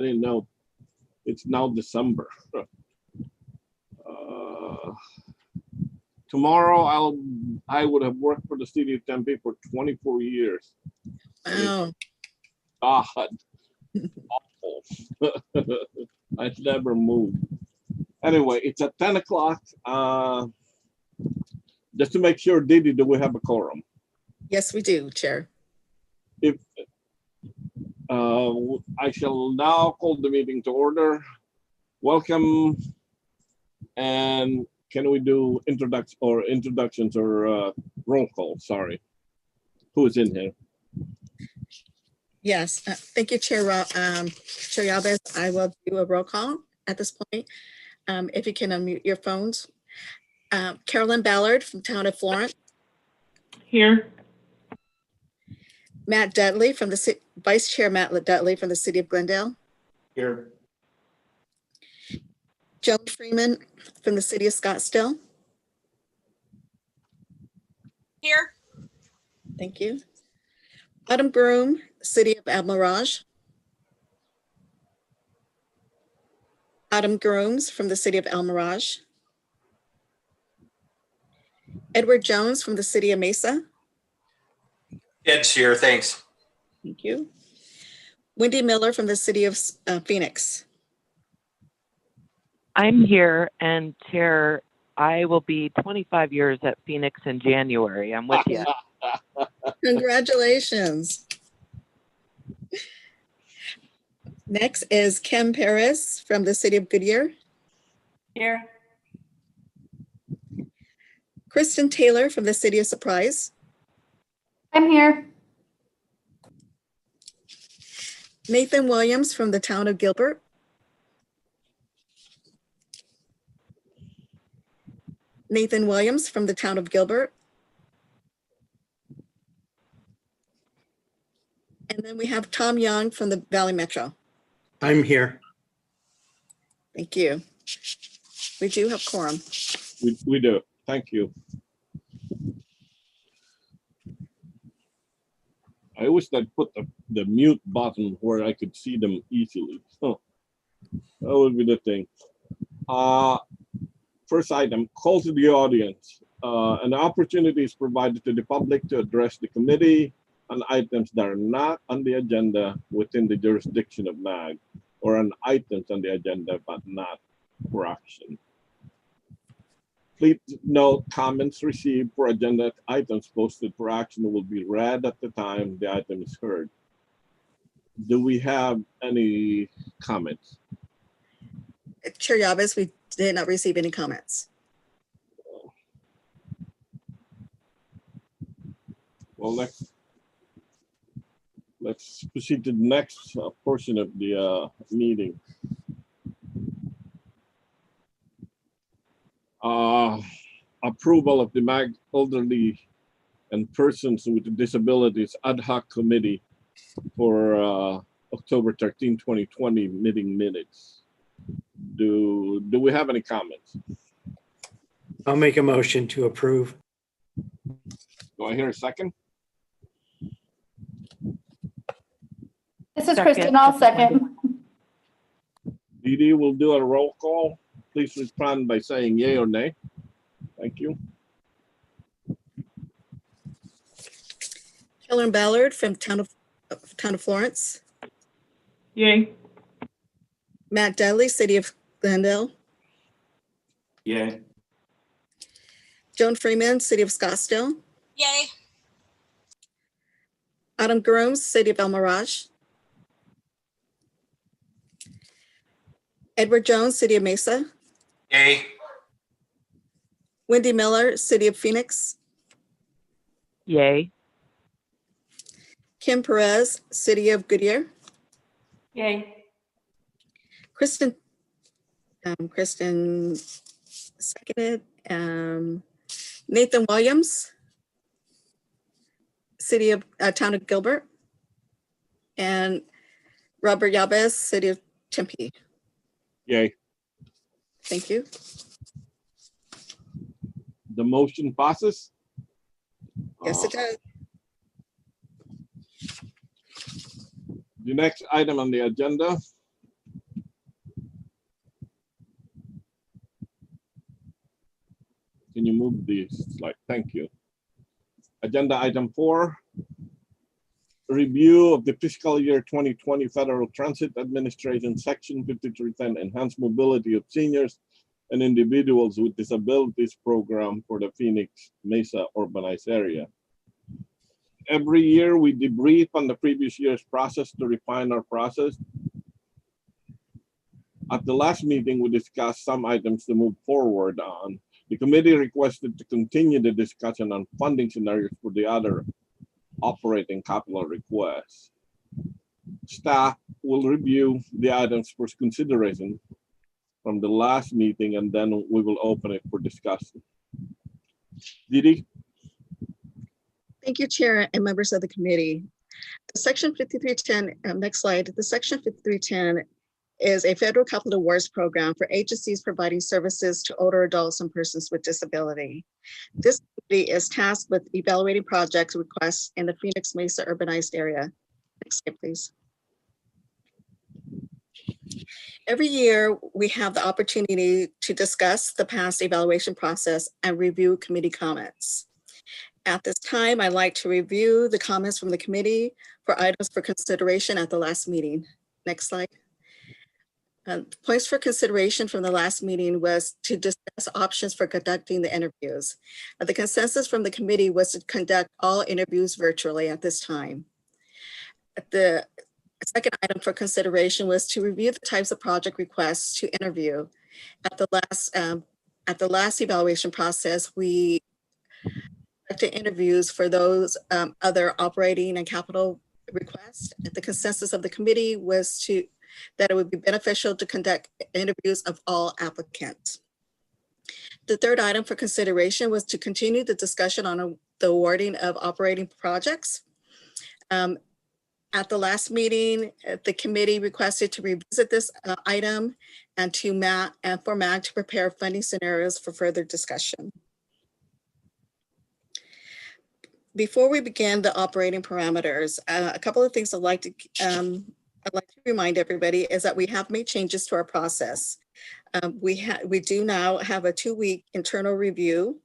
I didn't know. It's now December. Tomorrow I would have worked for the city of Tempe for 24 years. Wow. God, awful. I've never moved. Anyway, it's at 10 o'clock. Just to make sure, Didi, do we have a quorum? Yes, we do, Chair. If I shall now call the meeting to order. Welcome. And can we do introductions or roll call? Sorry. Who is in here? Yes, thank you, Chair Yabez. I will do a roll call at this point. If you can unmute your phones. Carolyn Ballard from Town of Florence. Here. Matt Dudley from the Vice Chair Matt Dudley from the City of Glendale. Here. Joan Freeman from the City of Scottsdale. Here. Thank you. Autumn Broom, City of Almirage. Autumn Grooms from the City of Almirage. Edward Jones from the City of Mesa. Ed's here, thanks. Thank you. Wendy Miller from the City of Phoenix. I'm here, and Chair, I will be 25 years at Phoenix in January. I'm with you. Congratulations. Next is Kim Perez from the City of Goodyear. Here. Kristen Taylor from the City of Surprise. I'm here. Nathan Williams from the Town of Gilbert. Nathan Williams from the Town of Gilbert. And then we have Tom Young from the Valley Metro. I'm here. Thank you. We do have quorum. We do. Thank you. I wish I'd put the mute button where I could see them easily. Oh, that would be the thing. First item, call to the audience. An opportunity is provided to the public to address the committee on items that are not on the agenda within the jurisdiction of MAG, or on items on the agenda but not for action. Please note, comments received for agenda items posted for action will be read at the time the item is heard. Do we have any comments? Chair Yabez, we did not receive any comments. Well, let's proceed to the next portion of the meeting. Approval of the MAG Elderly and Persons with Disabilities Ad Hoc Committee for October 13, 2020 meeting minutes. Do we have any comments? I'll make a motion to approve. Do I hear a second? This is Second. Kristen. I'll second. Dee Dee will do a roll call. Please respond by saying yay or nay. Thank you. Carolyn Ballard from Town of Florence. Yay. Matt Dudley, City of Glendale. Yay. Joan Freeman, City of Scottsdale. Yay. Autumn Grooms, City of Almirage. Edward Jones, City of Mesa. Yay. Wendy Miller, City of Phoenix. Yay. Kim Perez, City of Goodyear. Yay. Kristen seconded. Nathan Williams, City of Town of Gilbert. And Robert Yabez, City of Tempe. Yay. Thank you. The motion passes. Yes, it does. The next item on the agenda Can you move this slide? Thank you. Agenda item 4, review of the fiscal year 2020 Federal Transit Administration Section 5310 Enhanced Mobility of Seniors and Individuals with Disabilities Program for the Phoenix Mesa urbanized area. Every year we debrief on the previous year's process to refine our process. At the last meeting, we discussed some items to move forward on. The committee requested to continue the discussion on funding scenarios for the other operating capital requests. Staff will review the items for consideration from the last meeting, and then we will open it for discussion. Didi? Thank you, Chair and members of the committee. Section 5310, next slide. The Section 5310 is a federal capital awards program for agencies providing services to older adults and persons with disability. This committee is tasked with evaluating projects requests in the Phoenix Mesa urbanized area. Next slide, please. Every year, we have the opportunity to discuss the past evaluation process and review committee comments. At this time, I'd like to review the comments from the committee for items for consideration at the last meeting. Next slide. Points for consideration from the last meeting was to discuss options for conducting the interviews. The consensus from the committee was to conduct all interviews virtually at this time. The second item for consideration was to review the types of project requests to interview. At the last evaluation process, we conducted interviews for those other operating and capital requests. The consensus of the committee was that it would be beneficial to conduct interviews of all applicants. The third item for consideration was to continue the discussion on the awarding of operating projects. At the last meeting, the committee requested to revisit this item and for MAG to prepare funding scenarios for further discussion. Before we begin the operating parameters, a couple of things I'd like to remind everybody is that we have made changes to our process. We do now have a 2-week internal review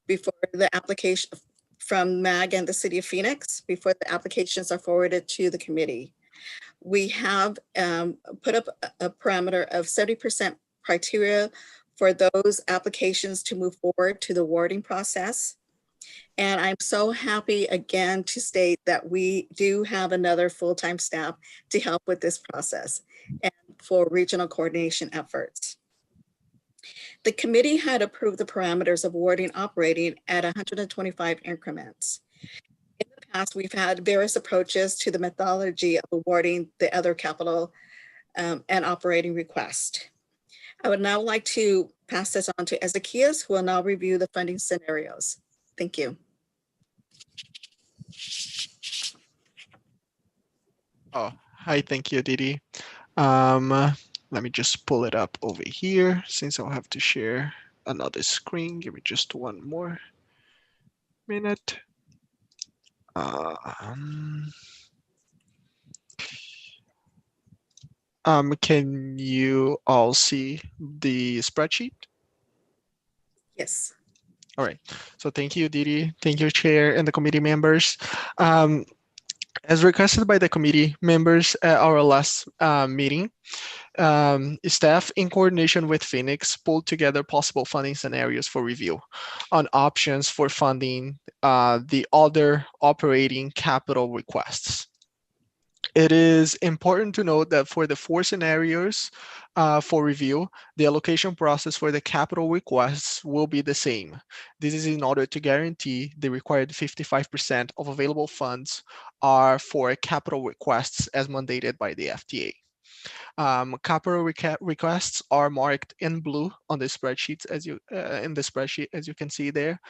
before the application from MAG and the City of Phoenix before the applications are forwarded to the committee. We have put up a parameter of 70% criteria for those applications to move forward to the awarding process. And I'm so happy again to state that we do have another full-time staff to help with this process and for regional coordination efforts. The committee had approved the parameters of awarding operating at 125 increments. In the past, we've had various approaches to the methodology of awarding the other capital and operating request. I would now like to pass this on to Ezekias, who will now review the funding scenarios. Thank you. Oh, hi, thank you, Didi. Let me just pull it up over here since I'll have to share another screen. Give me just one more minute. Can you all see the spreadsheet? Yes. All right, so thank you, Didi. Thank you, Chair and the committee members. As requested by the committee members at our last meeting, staff in coordination with Phoenix pulled together possible funding scenarios for review on options for funding the other operating capital requests. It is important to note that for the 4 scenarios for review, the allocation process for the capital requests will be the same. This is in order to guarantee the required 55% of available funds are for capital requests as mandated by the FTA. Capital requests are marked in blue on the spreadsheets as you in the spreadsheet as you can see there.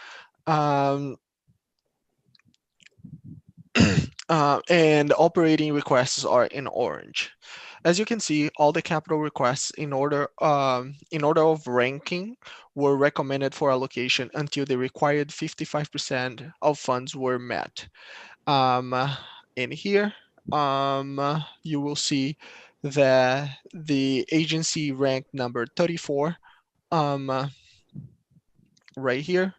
And operating requests are in orange. As you can see, all the capital requests in order of ranking were recommended for allocation until the required 55% of funds were met. In here, you will see that the agency ranked number 34 right here.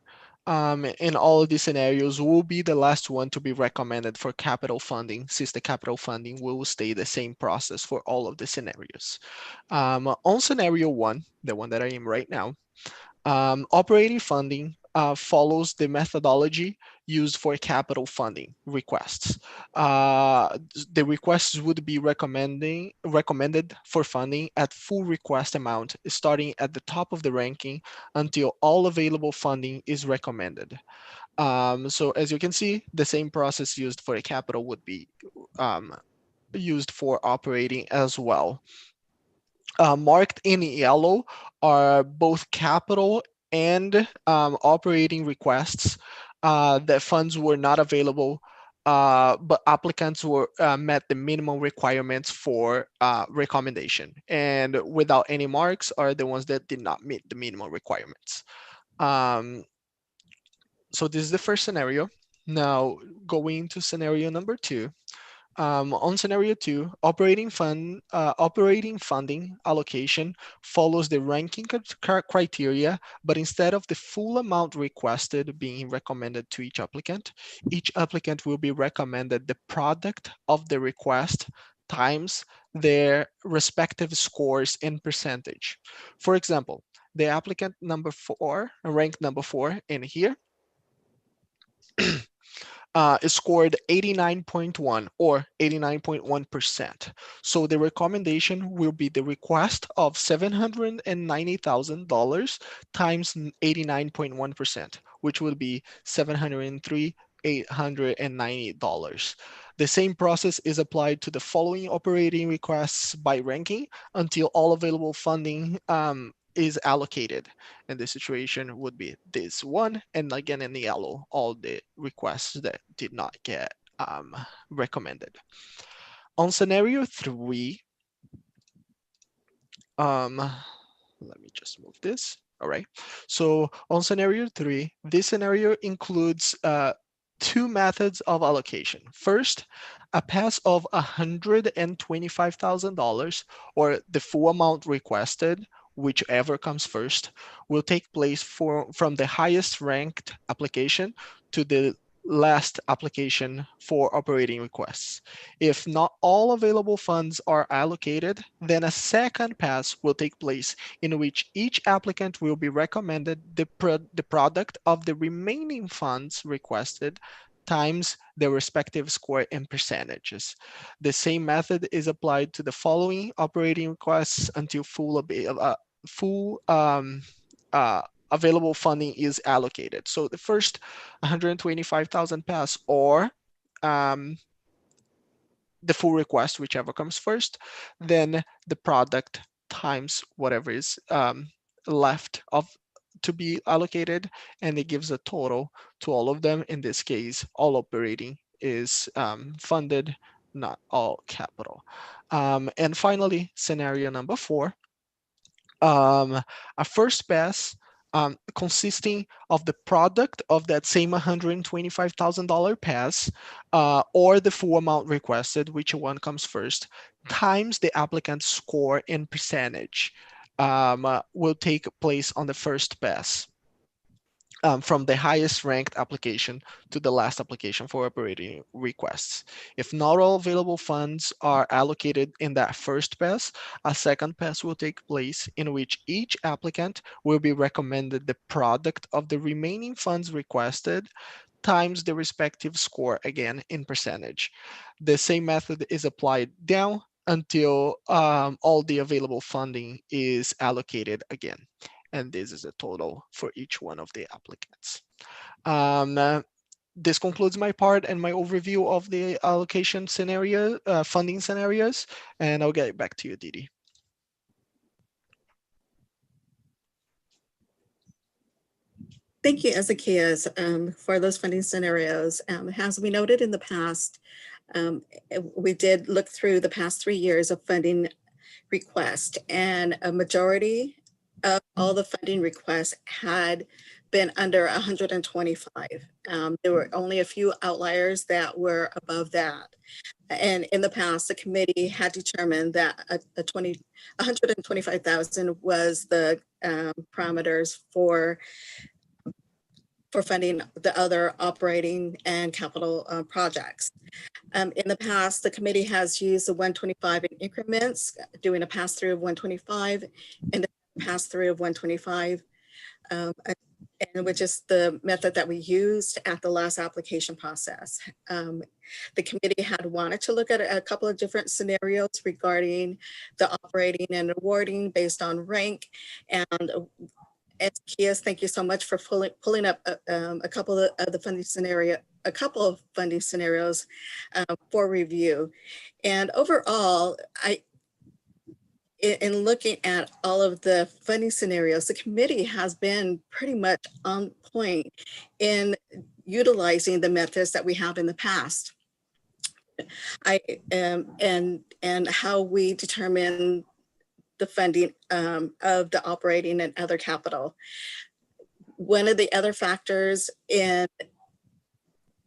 In all of these scenarios will be the last one to be recommended for capital funding, since the capital funding will stay the same process for all of the scenarios. On scenario one, the one that I am right now, operating funding follows the methodology used for capital funding requests. The requests would be recommended for funding at full request amount, starting at the top of the ranking until all available funding is recommended. So as you can see, the same process used for a capital would be used for operating as well. Marked in yellow are both capital and operating requests that funds were not available, but applicants were met the minimum requirements for recommendation. And without any marks are the ones that did not meet the minimum requirements. So this is the first scenario. Now going to scenario number two. On scenario two, operating funding allocation follows the ranking criteria, but instead of the full amount requested being recommended to each applicant will be recommended the product of the request times their respective scores in percentage. For example, the applicant number 4, ranked number 4 in here, is scored 89.1 or 89.1%. So the recommendation will be the request of $790,000 times 89.1%, which would be $703,890. The same process is applied to the following operating requests by ranking until all available funding is allocated. And the situation would be this one, and again in the yellow, all the requests that did not get recommended. On scenario 3, let me just move this. All right. So on scenario 3, this scenario includes 2 methods of allocation. First, a pass of $125,000 or the full amount requested, whichever comes first, will take place from the highest ranked application to the last application for operating requests. If not all available funds are allocated, then a second pass will take place in which each applicant will be recommended the product of the remaining funds requested times their respective score in percentages. The same method is applied to the following operating requests until full available funding is allocated. So the first 125,000 pass or the full request, whichever comes first, then the product times whatever is left of to be allocated, and it gives a total to all of them. In this case, all operating is funded, not all capital. And finally, scenario number 4, a first pass consisting of the product of that same $125,000 pass or the full amount requested, which one comes first, times the applicant's score in percentage will take place on the first pass. From the highest ranked application to the last application for operating requests. If not all available funds are allocated in that first pass, a second pass will take place in which each applicant will be recommended the product of the remaining funds requested times the respective score, again in percentage. The same method is applied down until all the available funding is allocated again. And this is a total for each one of the applicants. This concludes my part and my overview of the allocation scenario, funding scenarios, and I'll get it back to you, Didi. Thank you, Ezekias, for those funding scenarios. As we noted in the past, we did look through the past 3 years of funding request, and a majority of all the funding requests had been under 125. There were only a few outliers that were above that. And in the past, the committee had determined that 125,000 was the parameters for for funding the other operating and capital projects. In the past, the committee has used the 125 in increments, doing a pass-through of 125 and a pass-through of 125, and which is the method that we used at the last application process. The committee had wanted to look at a couple of different scenarios regarding the operating and awarding based on rank. And Kias, thank you so much for pulling up a couple of the funding scenario, a couple of funding scenarios for review. And overall, in looking at all of the funding scenarios, the committee has been pretty much on point in utilizing the methods that we have in the past. And how we determine the funding of the operating and other capital. One of the other factors in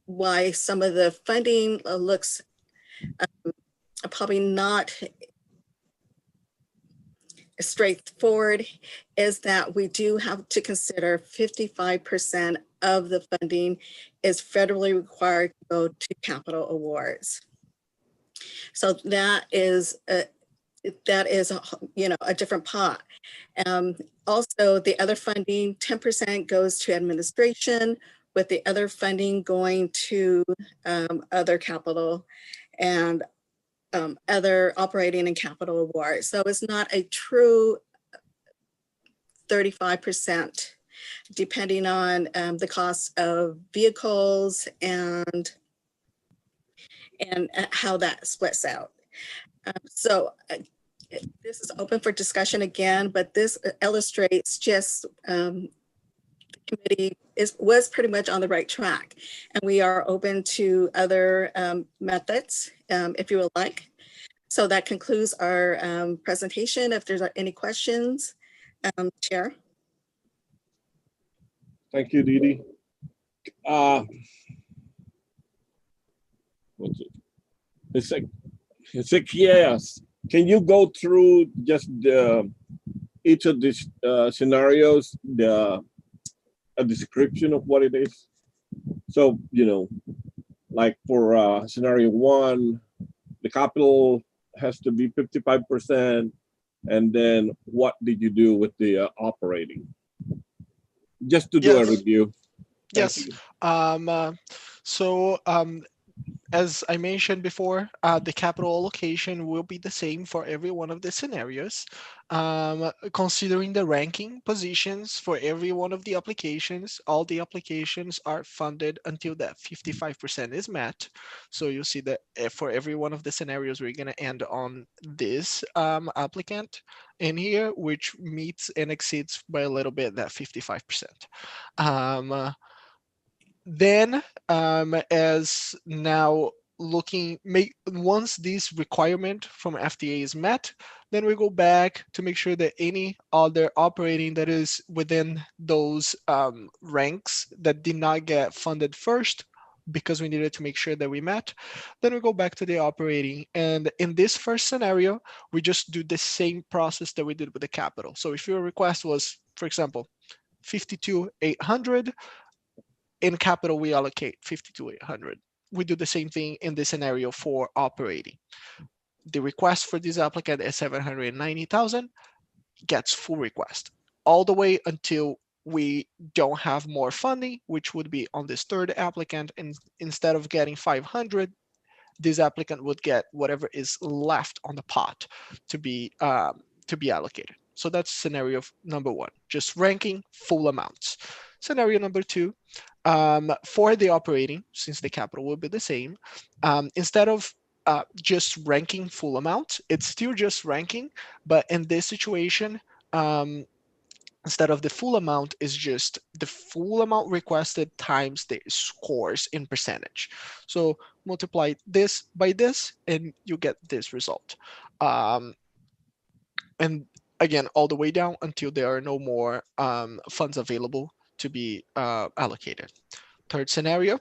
why some of the funding looks probably not straightforward is that we do have to consider 55% of the funding is federally required to go to capital awards. So that is a different pot. Also, the other funding, 10% goes to administration, with the other funding going to other capital and other operating and capital awards. So it's not a true 35%, depending on the cost of vehicles and how that splits out. So this is open for discussion again, but this illustrates just the committee was pretty much on the right track, and we are open to other methods if you would like. So that concludes our presentation. If there's any questions, Chair. Thank you, Dee Dee. What's it? It's a yes. Can you go through just each of these scenarios, a description of what it is? So, like for scenario 1, the capital has to be 55%. And then what did you do with the operating? Just to do a review. Yes. As I mentioned before, the capital allocation will be the same for every one of the scenarios. Considering the ranking positions for every one of the applications, all the applications are funded until that 55% is met. So you see that for every one of the scenarios, we're going to end on this applicant in here, which meets and exceeds by a little bit that 55%. Then as now once this requirement from FDA is met, then we go back to make sure that any other operating that is within those ranks that did not get funded first, because we needed to make sure that we met, then we go back to the operating. And in this first scenario, we just do the same process that we did with the capital. So if your request was, for example, 52,800, in capital, we allocate 52,800. We do the same thing in this scenario for operating. The request for this applicant is 790,000, gets full request all the way until we don't have more funding, which would be on this third applicant. And instead of getting 500, this applicant would get whatever is left on the pot to be allocated. So that's scenario number 1, just ranking full amounts. Scenario number 2, for the operating, since the capital will be the same, instead of just ranking full amount, it's still just ranking, but in this situation, instead of the full amount, is just the full amount requested times the scores in percentage. So multiply this by this, and you get this result. And again, all the way down until there are no more funds available to be allocated. Third scenario,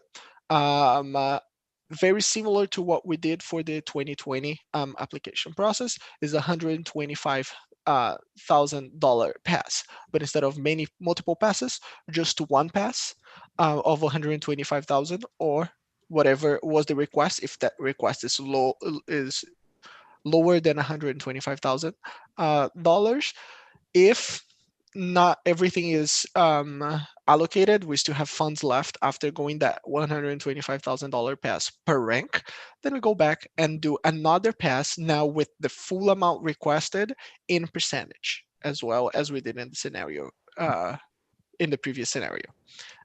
very similar to what we did for the 2020 application process, is 125 $125,000 pass, but instead of multiple passes, just one pass of 125,000 or whatever was the request. If that request is lower than $125,000, if not everything is allocated, we still have funds left after going that $125,000 pass per rank, then we go back and do another pass now with the full amount requested in percentage, as well as we did in the scenario, in the previous scenario.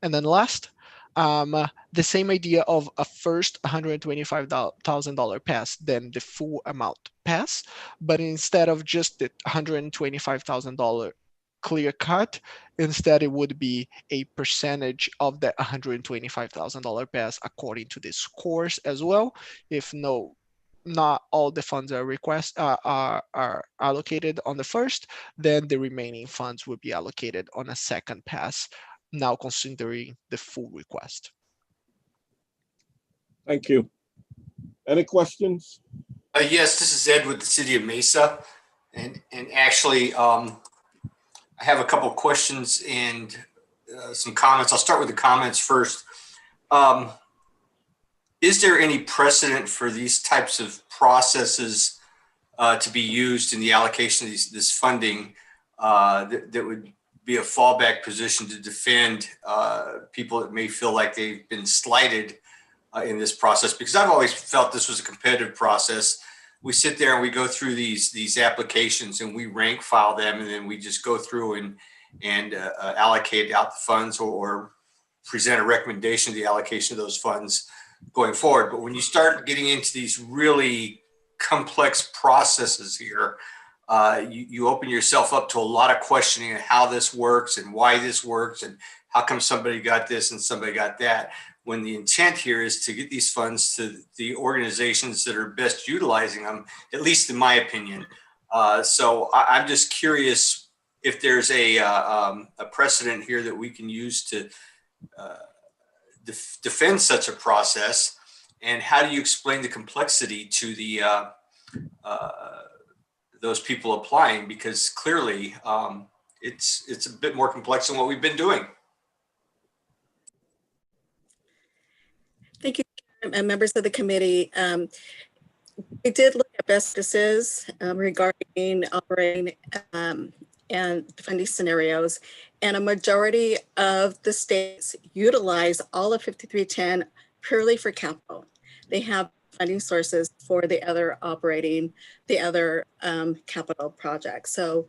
And then last, the same idea of a first $125,000 pass, then the full amount pass, but instead of just the $125,000 clear cut, instead it would be a percentage of that $125,000 pass according to the scores as well. If not all the funds are are allocated on the first, then the remaining funds will be allocated on a second pass, now considering the full request. Thank you. Any questions? Yes, this is Ed with the City of Mesa. And actually, I have a couple of questions and some comments. I'll start with the comments first. Is there any precedent for these types of processes to be used in the allocation of this funding that would be a fallback position to defend people that may feel like they've been slighted in this process? Because I've always felt this was a competitive process. We sit there and we go through these applications and we rank file them, and then we just go through and allocate out the funds or present a recommendation to the allocation of those funds going forward. But when you start getting into these really complex processes here, you open yourself up to a lot of questioning of how this works and why this works and how come somebody got this and somebody got that, when the intent here is to get these funds to the organizations that are best utilizing them, at least in my opinion. So I'm just curious if there's a precedent here that we can use to defend such a process, and how do you explain the complexity to the those people applying? Because clearly it's a bit more complex than what we've been doing. Thank you, members of the committee. We did look at best practices regarding operating and funding scenarios, and a majority of the states utilize all of 5310 purely for capital. They have funding sources for the other capital projects. So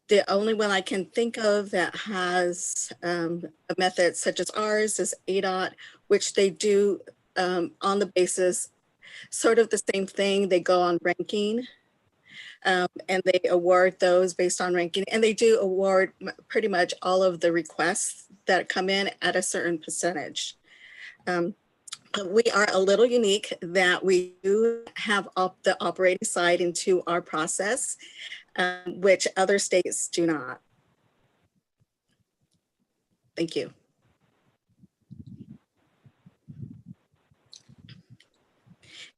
the only one I can think of that has a method such as ours is ADOT, which they do on the basis, sort of the same thing. They go on ranking and they award those based on ranking. And they do award pretty much all of the requests that come in at a certain percentage. We are a little unique that we do have the operating side into our process, which other states do not. Thank you.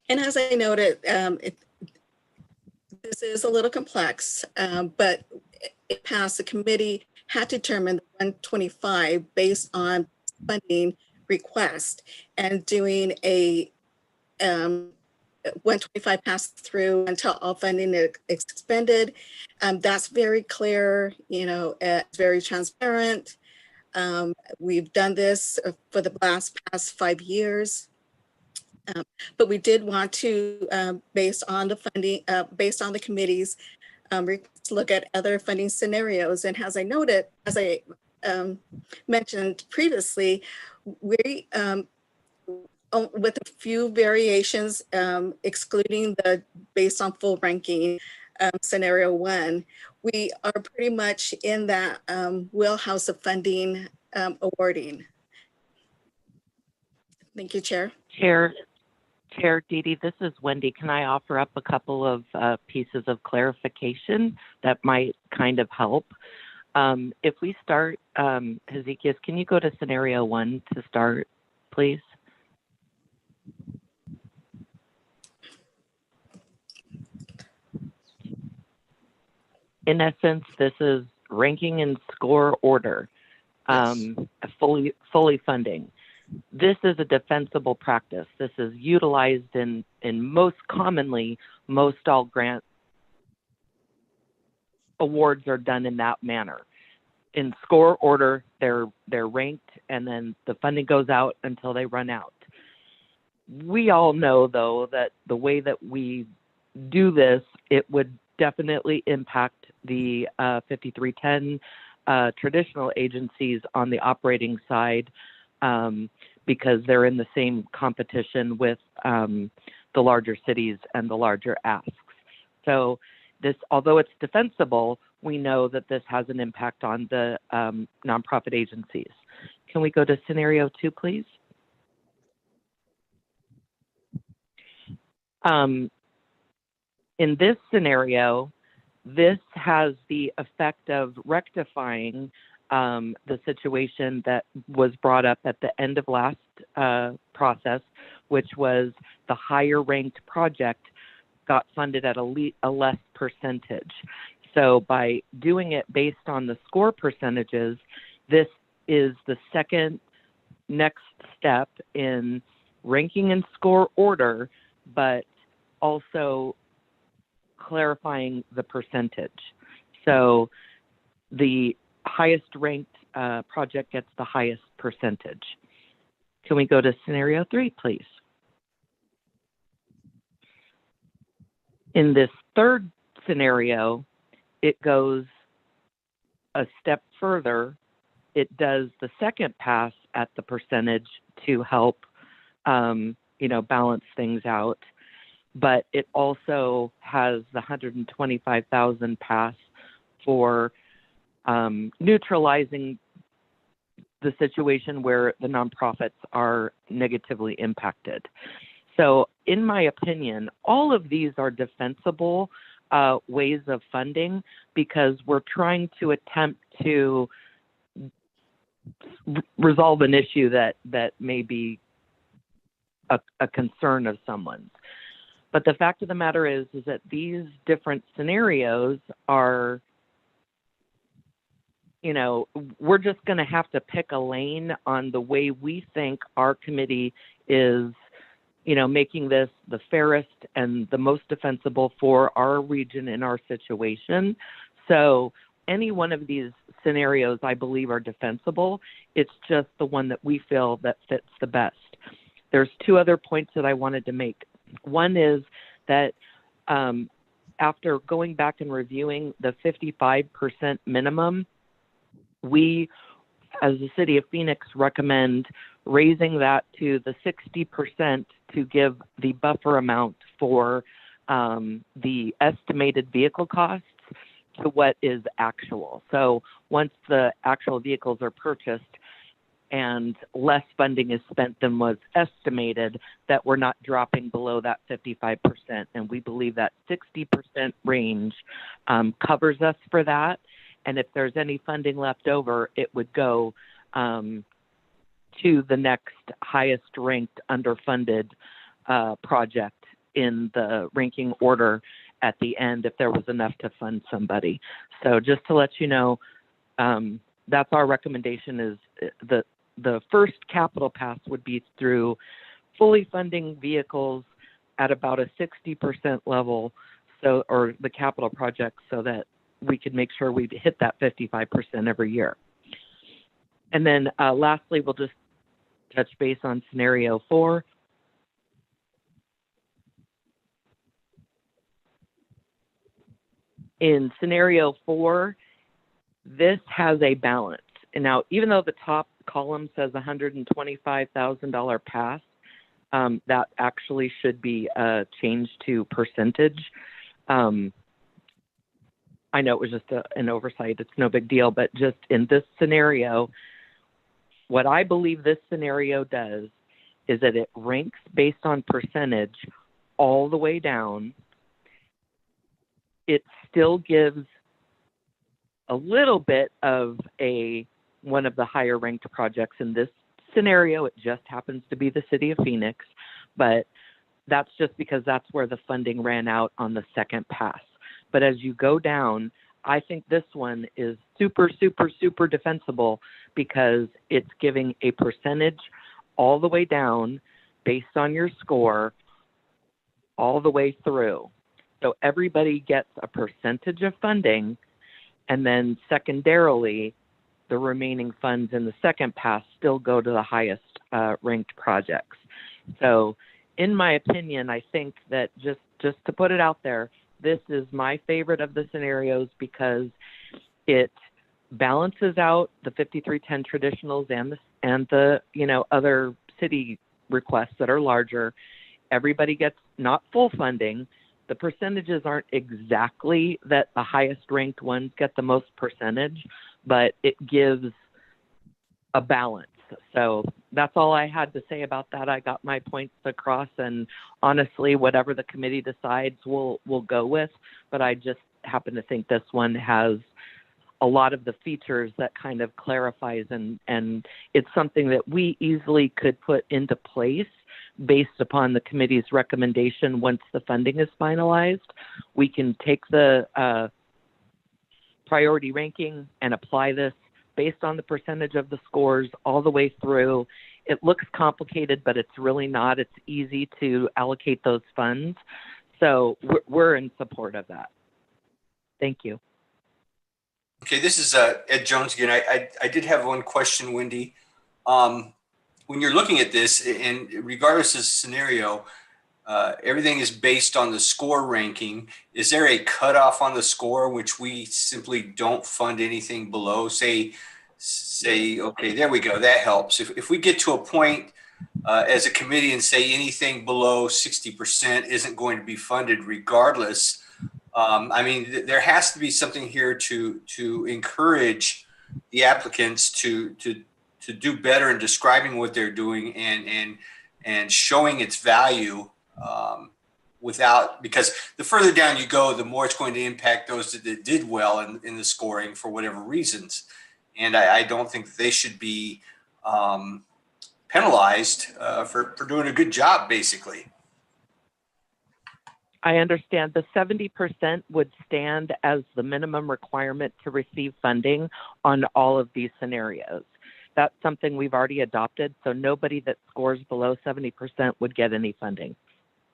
And as I noted, this is a little complex, but it passed. The committee had determined 125 based on funding request, and doing a 125 pass through until all funding is expended. That's very clear, it's very transparent. We've done this for the past 5 years. But we did want to, based on the funding, based on the committee's look at other funding scenarios. And as I noted, as I mentioned previously, we, with a few variations, excluding the based on full ranking scenario 1, we are pretty much in that wheelhouse of funding awarding. Thank you, Chair. Chair Didi, this is Wendy. Can I offer up a couple of pieces of clarification that might kind of help? If we start, Hezekiah, can you go to scenario 1 to start, please? In essence, this is ranking in score order, fully funding. This is a defensible practice. This is utilized in most commonly, most all grant awards are done in that manner. In score order, they're ranked, and then the funding goes out until they run out. We all know, though, that the way that we do this, it would definitely impact the 5310 traditional agencies on the operating side, because they're in the same competition with the larger cities and the larger asks. So this, although it's defensible, we know that this has an impact on the nonprofit agencies. Can we go to scenario 2, please? In this scenario, this has the effect of rectifying the situation that was brought up at the end of last process, which was the higher ranked project got funded at a less percentage. So by doing it based on the score percentages, this is the second next step in ranking in score order, but also clarifying the percentage. So the highest ranked project gets the highest percentage. Can we go to scenario 3, please? In this third scenario, it goes a step further. It does the second pass at the percentage to help, balance things out. But it also has the $125,000 pass for neutralizing the situation where the nonprofits are negatively impacted. So in my opinion, all of these are defensible ways of funding, because we're trying to attempt to resolve an issue that may be a concern of someone's. But the fact of the matter is that these different scenarios are, we're just going to have to pick a lane on the way we think our committee is, making this the fairest and the most defensible for our region and our situation. So any one of these scenarios, I believe, are defensible. It's just the one that we feel that fits the best. There's 2 other points that I wanted to make. One is that after going back and reviewing the 55% minimum, we, as the city of Phoenix, recommend raising that to the 60% to give the buffer amount for the estimated vehicle costs to what is actual. So once the actual vehicles are purchased and less funding is spent than was estimated, that we're not dropping below that 55%. And we believe that 60% range covers us for that. And if there's any funding left over, it would go to the next highest ranked underfunded project in the ranking order at the end, if there was enough to fund somebody. So just to let you know, that's our recommendation, is the first capital pass would be through fully funding vehicles at about a 60% level, so, or the capital projects, so that we could make sure we hit that 55% every year. And then lastly, we'll just touch base on scenario 4. In scenario 4, this has a balance. And now, even though the top column says $125,000 pass, that actually should be changed to percentage. I know it was just an oversight. It's no big deal. But just in this scenario, what I believe this scenario does is that it ranks based on percentage all the way down. It still gives a little bit of one of the higher ranked projects. In this scenario, it just happens to be the city of Phoenix, but that's just because that's where the funding ran out on the second pass. But as you go down, I think this one is super, super, super defensible because it's giving a percentage all the way down based on your score all the way through. So everybody gets a percentage of funding, and then secondarily, the remaining funds in the second pass still go to the highest ranked projects. So in my opinion, I think that just to put it out there, this is my favorite of the scenarios because it balances out the 5310 traditionals and the other city requests that are larger. Everybody gets not full funding. The percentages aren't exactly that the highest ranked ones get the most percentage, but it gives a balance. So that's all I had to say about that. I got my points across, and honestly, whatever the committee decides, we'll go with. But I just happen to think this one has a lot of the features that kind of clarifies, and it's something that we easily could put into place based upon the committee's recommendation. Once the funding is finalized, we can take the priority ranking and apply this based on the percentage of the scores all the way through. It looks complicated, but it's really not. It's easy to allocate those funds. So we're in support of that. Thank you. Okay, this is Ed Jones again. I did have one question, Wendy. When you're looking at this, and regardless of scenario, everything is based on the score ranking. Is there a cutoff on the score which we simply don't fund anything below? Say, okay, there we go. That helps. If we get to a point as a committee and say anything below 60% isn't going to be funded regardless, I mean, there has to be something here to encourage the applicants to do better in describing what they're doing and showing its value. Because the further down you go, the more it's going to impact those that did well in the scoring for whatever reasons. And I don't think they should be penalized for doing a good job, basically. I understand the 70% would stand as the minimum requirement to receive funding on all of these scenarios. That's something we've already adopted. So nobody that scores below 70% would get any funding.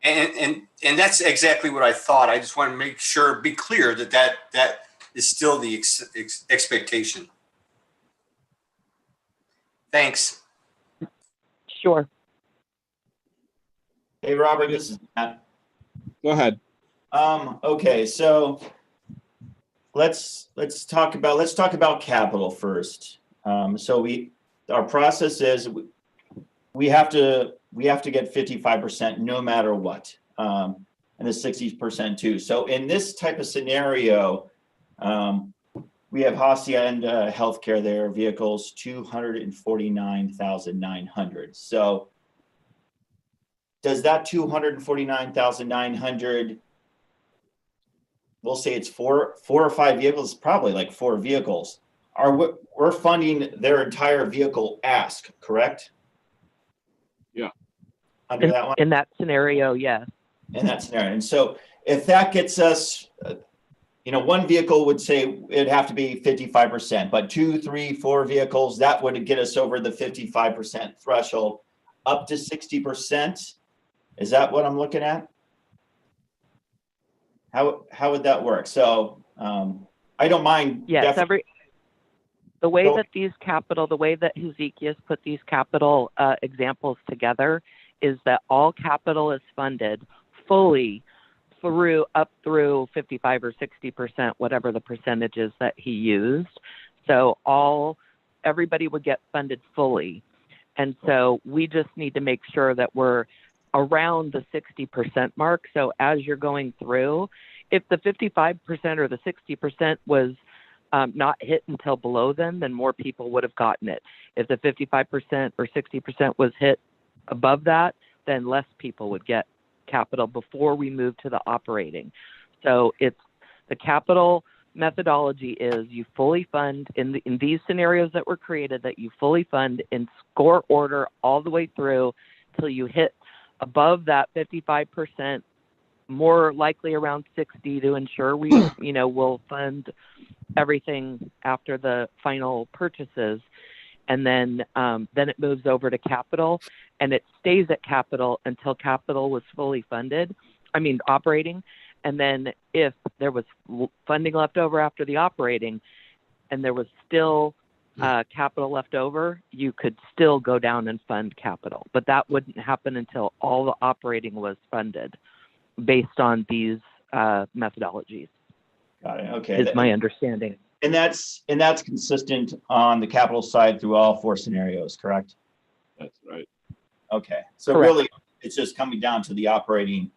And that's exactly what I thought. I just want to make sure, be clear that is still the expectation. Thanks. Sure. Hey, Robert, this is Matt. Go ahead. Okay, so let's talk about capital first. So our process is we have to get 55% no matter what, and the 60% too. So in this type of scenario, we have Hacienda Healthcare there, vehicles 249,900. So does that 249,900, we'll say it's four or five vehicles, probably like 4 vehicles. We're funding their entire vehicle ask, correct? Yeah. Under that one? In that scenario, yes. In that scenario. And so if that gets us, one vehicle would say it'd have to be 55%, but 2, 3, 4 vehicles, that would get us over the 55% threshold up to 60%. Is that what I'm looking at? How would that work? So I don't mind. Yes, the way that the way that Hezekiah's put these capital examples together is that all capital is funded fully up through 55 or 60%, whatever the percentages that he used. So everybody would get funded fully. And so we just need to make sure that we're around the 60% mark. So as you're going through, if the 55% or the 60% was not hit until below them, then more people would have gotten it. If the 55% or 60% was hit above that, then less people would get capital before we move to the operating. So it's the capital methodology is you fully fund in these scenarios that were created, that you fully fund in score order all the way through till you hit above that 55% more likely around 60 to ensure we, will fund everything after the final purchases. And then it moves over to capital, and it stays at capital until capital was fully funded. Operating. And then if there was funding left over after the operating and there was still capital left over, you could still go down and fund capital. But that wouldn't happen until all the operating was funded based on these methodologies. Got it. Okay. Is my understanding. And that's consistent on the capital side through all 4 scenarios, correct? That's right. Okay. So Correct. Really, it's just coming down to the operating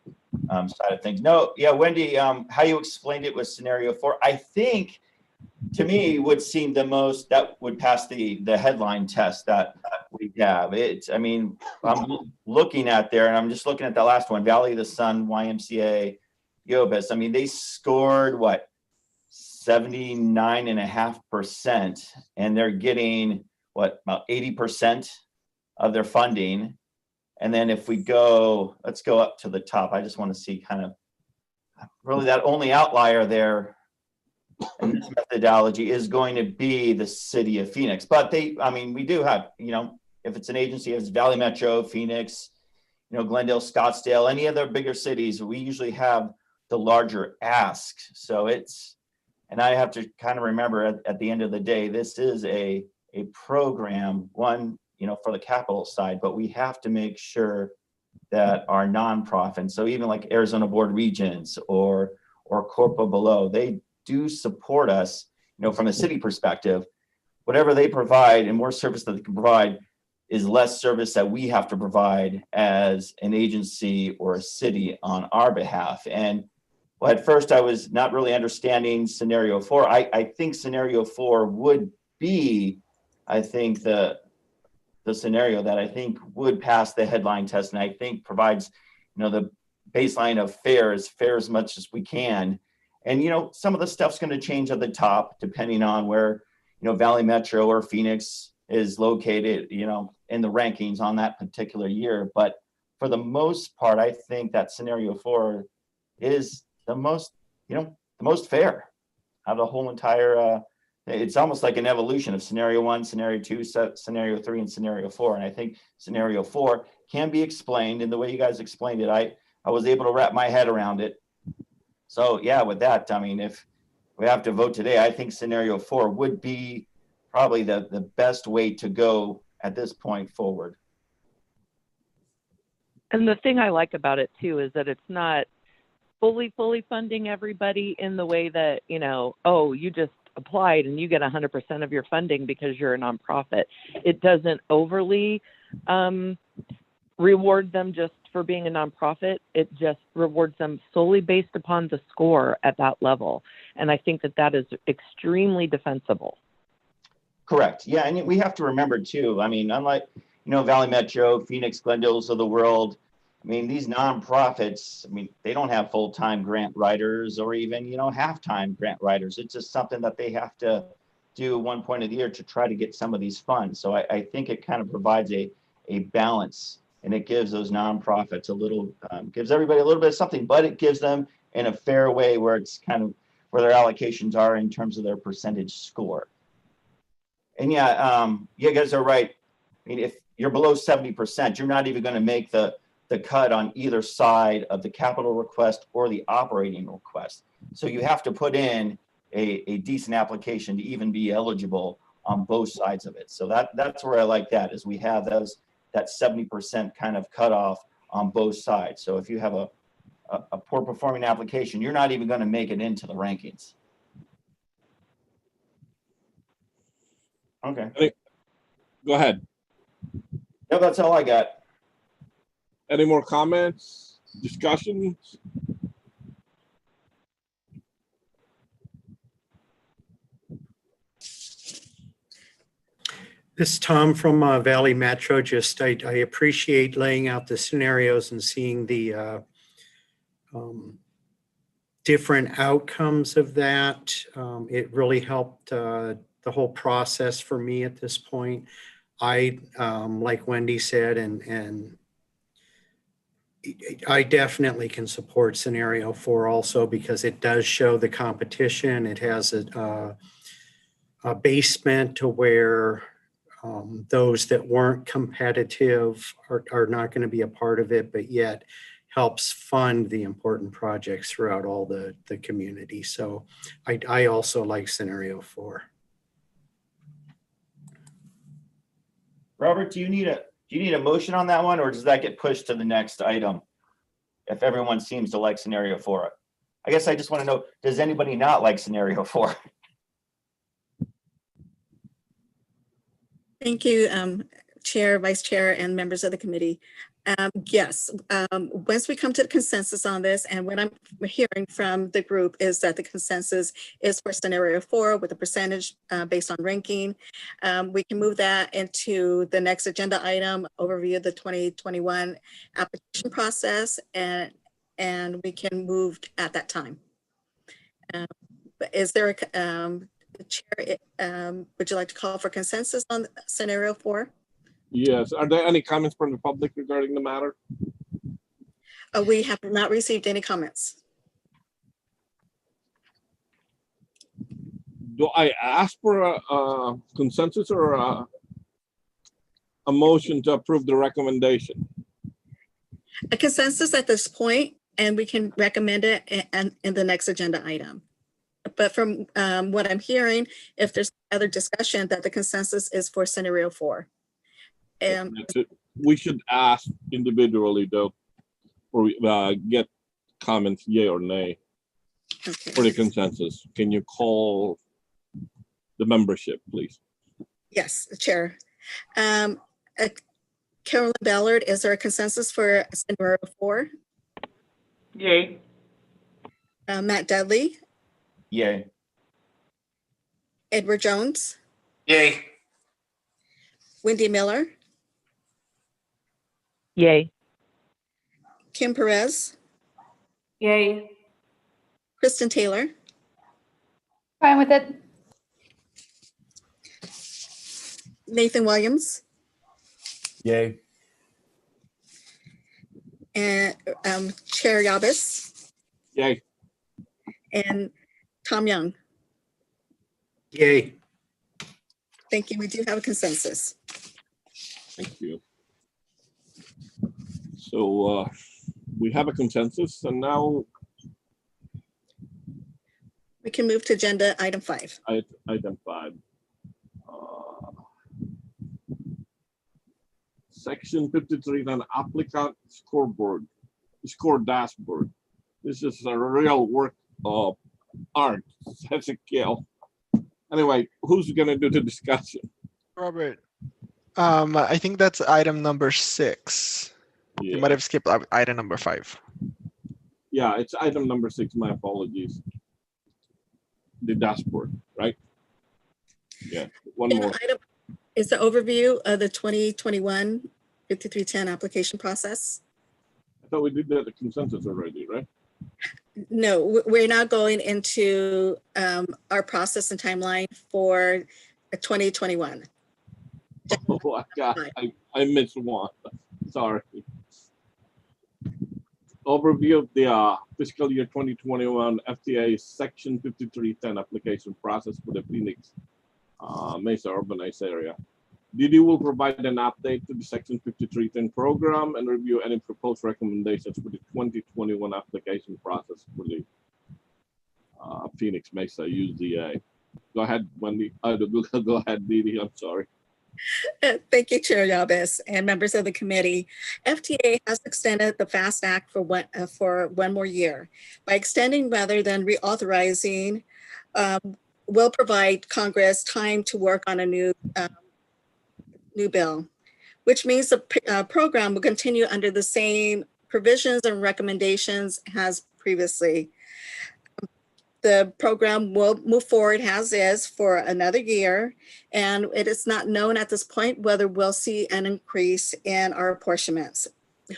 side of things. No, yeah, Wendy, how you explained it with scenario 4, I think to me would seem the most that would pass the headline test that we have. I'm looking at there, and I'm just looking at the last one, Valley of the Sun, YMCA, Yobis. They scored what? 79.5%, and they're getting what, about 80% of their funding. And then if we go, let's go up to the top. I just want to see kind of really that only outlier there in this methodology is going to be the city of Phoenix. But we do have, if it's an agency, it's Valley Metro, Phoenix, Glendale, Scottsdale, any other bigger cities, we usually have the larger ask. So and I have to kind of remember at the end of the day, this is a program, one, for the capital side, but we have to make sure that our nonprofits, so even like Arizona Board Regents or Corpo Below, they do support us, from a city perspective. Whatever they provide and more service that they can provide is less service that we have to provide as an agency or a city on our behalf. And well, at first I was not really understanding scenario 4. I think scenario 4 would be, I think, the scenario that I think would pass the headline test, and I think provides, the baseline of fair as much as we can. And, some of the stuff's going to change at the top depending on where, Valley Metro or Phoenix is located, in the rankings on that particular year. But for the most part, I think that scenario 4 is the most fair out of the whole entire, it's almost like an evolution of scenario 1, scenario 2, scenario 3, and scenario 4. And I think scenario 4 can be explained in the way you guys explained it. I was able to wrap my head around it. So yeah, with that, if we have to vote today, I think scenario 4 would be probably the best way to go at this point forward. And the thing I like about it too is that it's not fully funding everybody in the way that, you just applied and you get 100% of your funding because you're a nonprofit. It doesn't overly reward them just for being a nonprofit. It just rewards them solely based upon the score at that level. And I think that is extremely defensible. Correct. Yeah. And we have to remember too, unlike, Valley Metro, Phoenix, Glendale's of the world, these nonprofits, they don't have full-time grant writers or even, half-time grant writers. It's just something that they have to do one point of the year to try to get some of these funds. So I think it kind of provides a balance, and it gives those nonprofits gives everybody a little bit of something, but it gives them in a fair way where it's kind of where their allocations are in terms of their percentage score. And yeah, you guys are right. If you're below 70%, you're not even going to make the cut on either side of the capital request or the operating request. So you have to put in a decent application to even be eligible on both sides of it. So that's where I like that, is we have that 70% kind of cutoff on both sides. So if you have a poor performing application, you're not even going to make it into the rankings. Okay. Go ahead. No, that's all I got. Any more comments, discussions? This is Tom from Valley Metro. I appreciate laying out the scenarios and seeing the different outcomes of that. It really helped the whole process for me at this point. I, like Wendy said, and I definitely can support scenario 4 also because it does show the competition. It has a basement to where those that weren't competitive are not going to be a part of it, but yet helps fund the important projects throughout all the community. So I also like scenario 4. Robert, do you need a motion on that one, or does that get pushed to the next item? If everyone seems to like scenario 4, I guess I just want to know, does anybody not like scenario 4? Thank you, Chair, Vice Chair, and members of the committee. Yes, once we come to the consensus on this, and what I'm hearing from the group is that the consensus is for scenario 4 with a percentage based on ranking. We can move that into the next agenda item, overview of the 2021 application process, and we can move at that time. Is there a Chair, would you like to call for consensus on scenario 4? Yes. Are there any comments from the public regarding the matter? We have not received any comments. Do I ask for a consensus or a motion to approve the recommendation? A consensus at this point, and we can recommend it in the next agenda item. But from what I'm hearing, if there's other discussion, that the consensus is for scenario 4. We should ask individually though, or get comments, yay or nay, Okay. for the consensus. Can you call the membership, please? Yes, Chair. Carolyn Ballard, is there a consensus for scenario 4? Yay. Matt Dudley, Yay. Edward Jones, Yay. Wendy Miller, Yay. Kim Perez, Yay. Kristen Taylor, Fine with it. Nathan Williams, Yay. and Chair Yabis, Yay. and Tom Young. Yay. Thank you. We do have a consensus. Thank you. So we have a consensus, and now We can move to agenda item 5. item 5. Section 53 on applicant score dashboard. This is a real work of art, Ezekiel. Anyway, who's gonna do the discussion? Robert, I think that's item number 6. You might Yeah, have skipped item number 5. yeah, it's item number 6. My apologies. The dashboard, right? Yeah, one And more. item is the overview of the 2021 5310 application process. I thought we did that, the consensus already, right? No, we're now going into our process and timeline for 2021. Oh, I missed one. Sorry. Overview of the fiscal year 2021 FTA Section 5310 application process for the Phoenix Mesa urbanized area. DD will provide an update to the Section 5310 program and review any proposed recommendations for the 2021 application process for the Phoenix Mesa UZA. Go ahead, Wendy. Go ahead, DD. I'm sorry. Thank you, Chair Yabis and members of the committee. FTA has extended the FAST Act for one more year. By extending rather than reauthorizing, will provide Congress time to work on a new bill, which means the program will continue under the same provisions and recommendations as previously. The program will move forward as is for another year, and it is not known at this point whether we'll see an increase in our apportionments.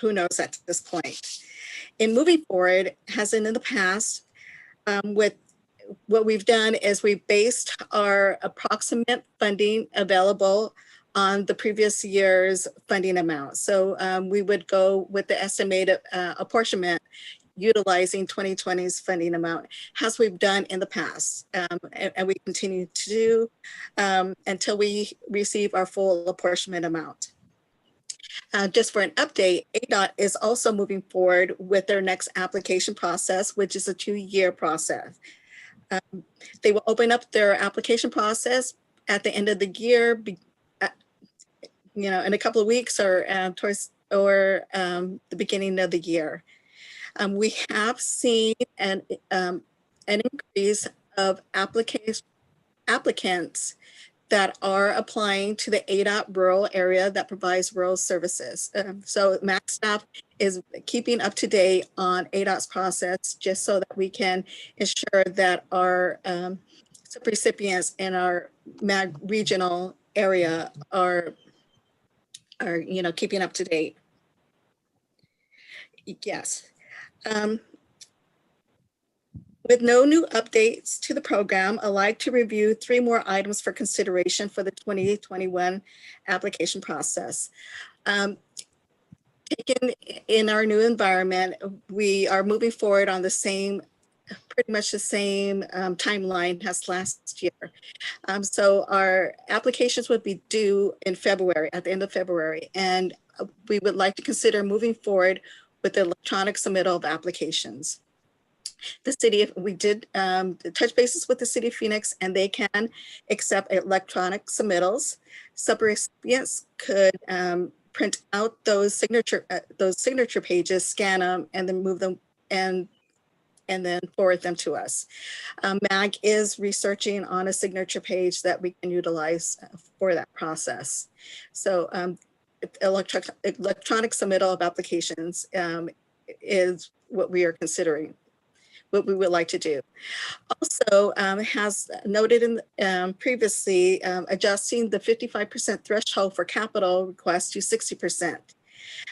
Who knows at this point? In moving forward, as in the past, with what we've done is we've based our approximate funding available on the previous year's funding amount. So we would go with the estimated apportionment utilizing 2020's funding amount, as we've done in the past, and we continue to do until we receive our full apportionment amount. Just for an update, ADOT is also moving forward with their next application process, which is a 2-year process. They will open up their application process at the end of the year, in a couple of weeks or towards the beginning of the year. We have seen an increase of applicants that are applying to the ADOT rural area that provides rural services. So MAC staff is keeping up to date on ADOT's process just so that we can ensure that our recipients in our MAG regional area are keeping up to date. Yes. With no new updates to the program, I'd like to review 3 more items for consideration for the 2021 application process. Taken in our new environment, we are moving forward on pretty much the same timeline as last year. So our applications would be due in February, at the end of February, and we would like to consider moving forward with the electronic submittal of applications. We did touch bases with the City of Phoenix, and they can accept electronic submittals. Subrecipients could print out those signature pages, scan them, and then move them and then forward them to us. MAG is researching on a signature page that we can utilize for that process. So electronic submittal of applications is what we are considering, what we would like to do. Also, has noted in previously, adjusting the 55% threshold for capital requests to 60%.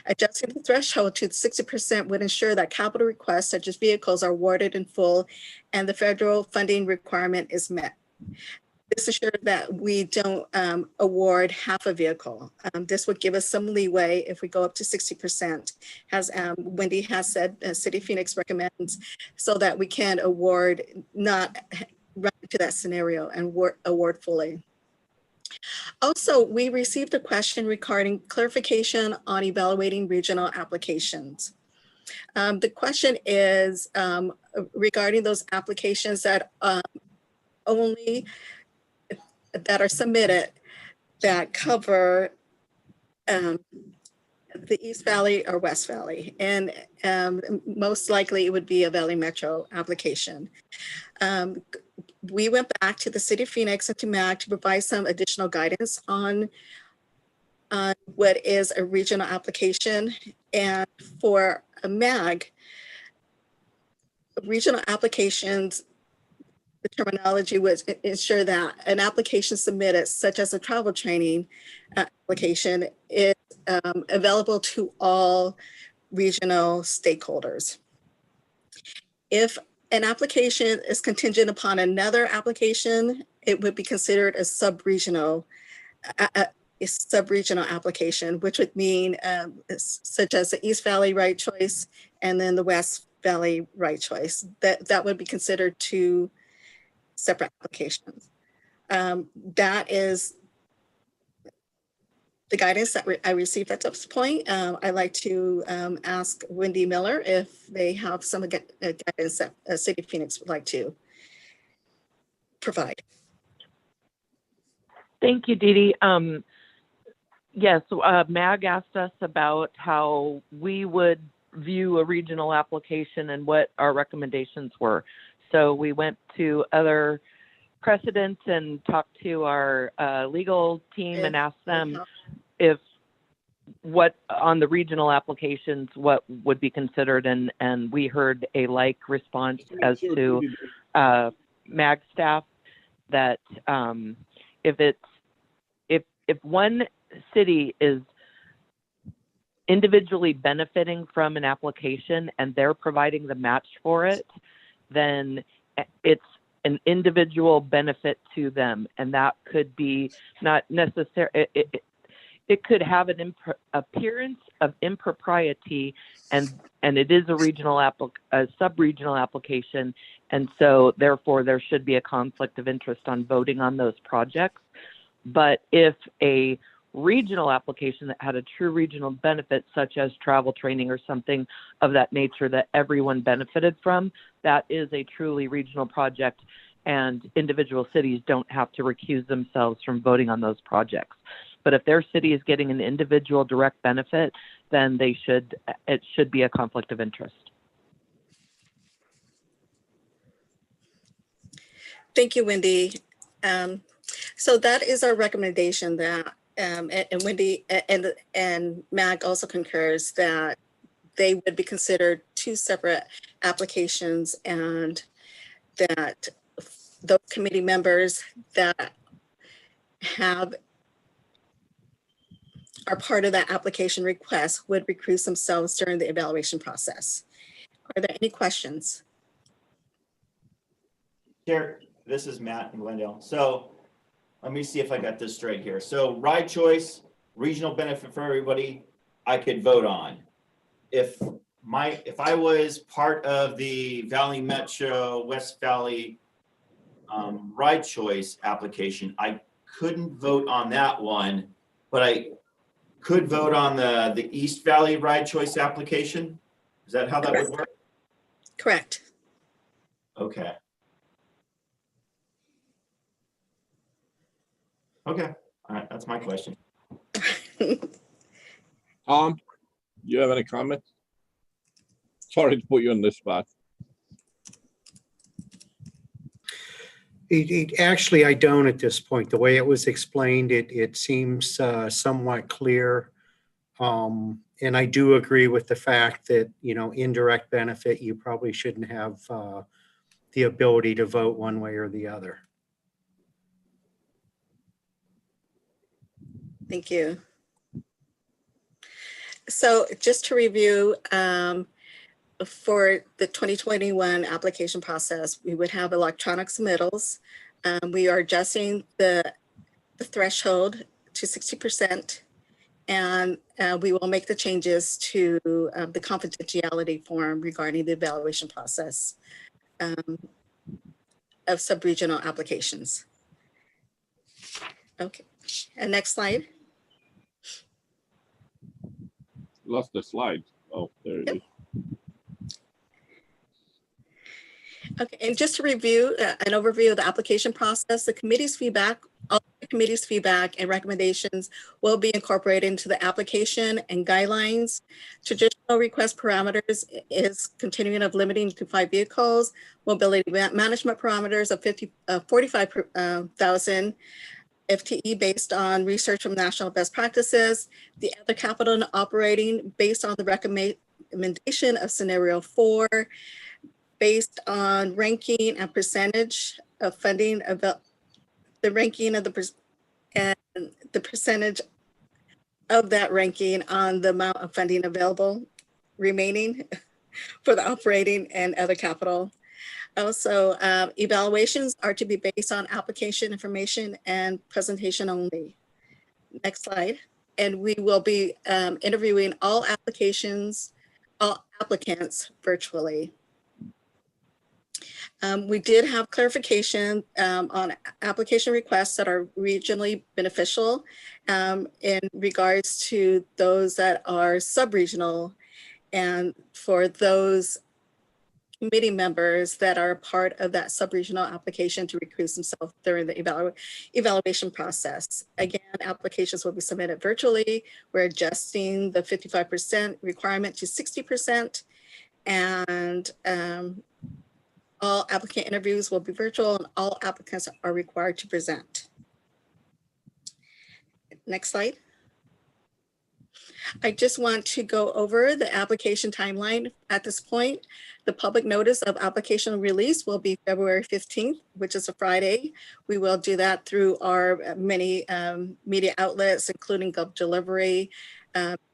Adjusting the threshold to 60% would ensure that capital requests such as vehicles are awarded in full and the federal funding requirement is met. This ensures that we don't award half a vehicle. This would give us some leeway if we go up to 60%, as Wendy has said, City of Phoenix recommends, so that we can award, not run into that scenario and award fully. Also, we received a question regarding clarification on evaluating regional applications. The question is regarding those applications that that are submitted that cover the East Valley or West Valley, and most likely it would be a Valley Metro application. We went back to the City of Phoenix and to MAG to provide some additional guidance on what is a regional application. And for a MAG, regional applications, the terminology would ensure that an application submitted, such as a travel training application, is available to all regional stakeholders. If an application is contingent upon another application, it would be considered a sub-regional application, which would mean such as the East Valley right choice and then the West Valley right choice. That would be considered two separate applications. That is the guidance that I received at this point. I'd like to ask Wendy Miller if they have some guidance that City of Phoenix would like to provide. Thank you, Dee Dee. Yes, MAG asked us about how we would view a regional application and what our recommendations were. So we went to other precedents and talked to our legal team and asked them if what on the regional applications, what would be considered, and we heard a like response as to MAG staff that if one city is individually benefiting from an application and they're providing the match for it, then it's an individual benefit to them, and that could be not necessary. it could have an appearance of impropriety, and it is a sub-regional application, and so therefore there should be a conflict of interest on voting on those projects. But if a regional application that had a true regional benefit, such as travel training or something of that nature that everyone benefited from, that is a truly regional project, and individual cities don't have to recuse themselves from voting on those projects. But if their city is getting an individual direct benefit, then it should be a conflict of interest. Thank you, Wendy. So that is our recommendation that, and Wendy and MAG also concurs that they would be considered two separate applications, and that those committee members that are part of that application request would recuse themselves during the evaluation process. Are there any questions? Chair, this is Matt in Glendale. So let me see if I got this straight here. So ride choice, regional benefit for everybody, I could vote on. If I was part of the Valley Metro West Valley ride choice application, I couldn't vote on that one, but I could vote on the East Valley ride choice application. Is that how that would work? Correct. Okay. Okay. All right. That's my question. Tom, do you have any comments? Sorry to put you on this spot. Actually, I don't at this point. The way it was explained, it seems somewhat clear. And I do agree with the fact that, indirect benefit, you probably shouldn't have the ability to vote one way or the other. Thank you. So just to review, for the 2021 application process, we would have electronic submittals. We are adjusting the threshold to 60%, and we will make the changes to the confidentiality form regarding the evaluation process of sub-regional applications. Okay, and next slide. Lost the slide. Oh, there it is. Okay, and just to review an overview of the application process, the committee's feedback, all the committee's feedback and recommendations will be incorporated into the application and guidelines. Traditional request parameters is continuing of limiting to 5 vehicles, mobility management parameters of 45,000 FTE based on research from national best practices, the other capital and operating based on the recommendation of scenario 4, based on ranking and percentage of funding of the ranking of and the percentage of that ranking on the amount of funding available remaining for the operating and other capital. Also, evaluations are to be based on application information and presentation only. Next slide. And we will be interviewing all applicants virtually. We did have clarification on application requests that are regionally beneficial in regards to those that are sub-regional, and for those committee members that are part of that sub-regional application to recuse themselves during the evaluation process. Again, applications will be submitted virtually. We're adjusting the 55% requirement to 60%, and all applicant interviews will be virtual, and all applicants are required to present. Next slide. I just want to go over the application timeline at this point. The public notice of application release will be February 15th, which is a Friday. We will do that through our many media outlets, including Gov Delivery,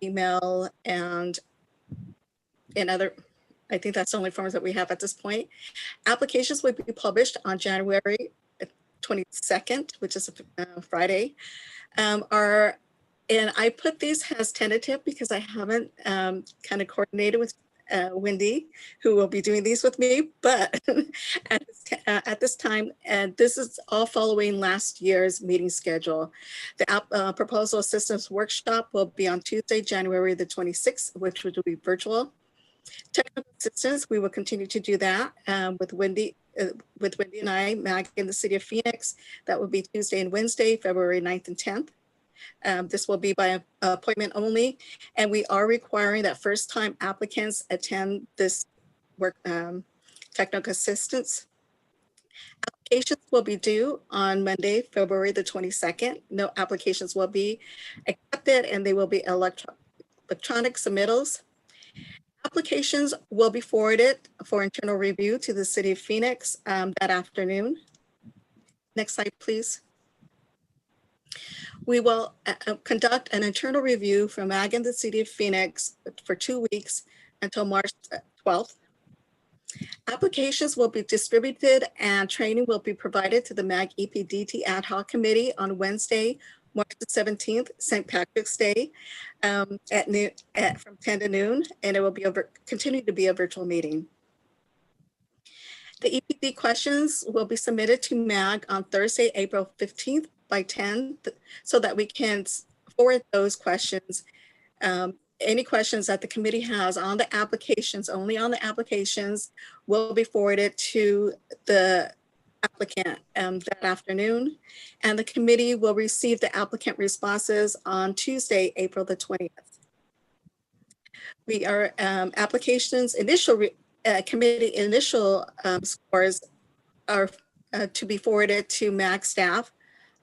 email, and other. I think that's the only forms that we have at this point. Applications will be published on January 22nd, which is a Friday. Our And I put these as tentative because I haven't kind of coordinated with Wendy, who will be doing these with me. But at this time, and this is all following last year's meeting schedule. The proposal assistance workshop will be on Tuesday, January the 26th, which will be virtual. Technical assistance, we will continue to do that with Wendy and I, MAG in the city of Phoenix. That will be Tuesday and Wednesday, February 9th and 10th. This will be by appointment only, and we are requiring that first-time applicants attend this work technical assistance. Applications will be due on Monday, February the 22nd. No applications will be accepted, and they will be electronic submittals. Applications will be forwarded for internal review to the city of Phoenix that afternoon. Next slide, please. We will conduct an internal review for MAG in the city of Phoenix for 2 weeks until March 12th. Applications will be distributed and training will be provided to the MAG EPDT Ad Hoc Committee on Wednesday, March the 17th, St. Patrick's Day, from 10 to noon, and it will be continue to be a virtual meeting. The EPD questions will be submitted to MAG on Thursday, April 15th by 10, so that we can forward those questions. Any questions that the committee has on the applications, only on the applications, will be forwarded to the applicant that afternoon. And the committee will receive the applicant responses on Tuesday, April the 20th. We are applications committee initial scores are to be forwarded to MAG staff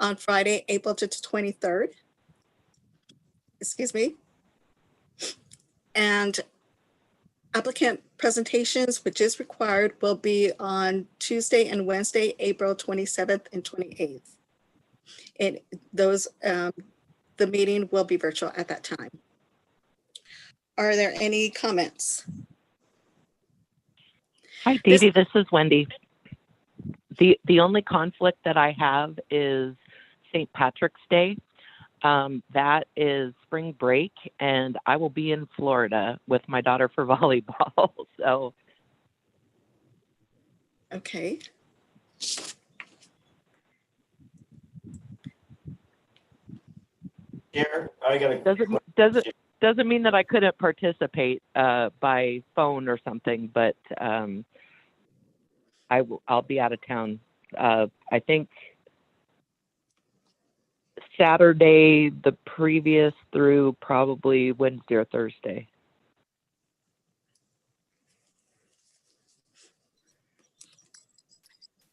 on Friday, April the 23rd. Excuse me. And applicant presentations, which is required, will be on Tuesday and Wednesday, April 27th and 28th. And those, the meeting will be virtual at that time. Are there any comments? Hi, Dee Dee, this is Wendy. The only conflict that I have is St. Patrick's Day. That is spring break, and I will be in Florida with my daughter for volleyball. So, okay. Here, I got a doesn't mean that I couldn't participate by phone or something, but I'll be out of town. I think Saturday, the previous through probably Wednesday or Thursday.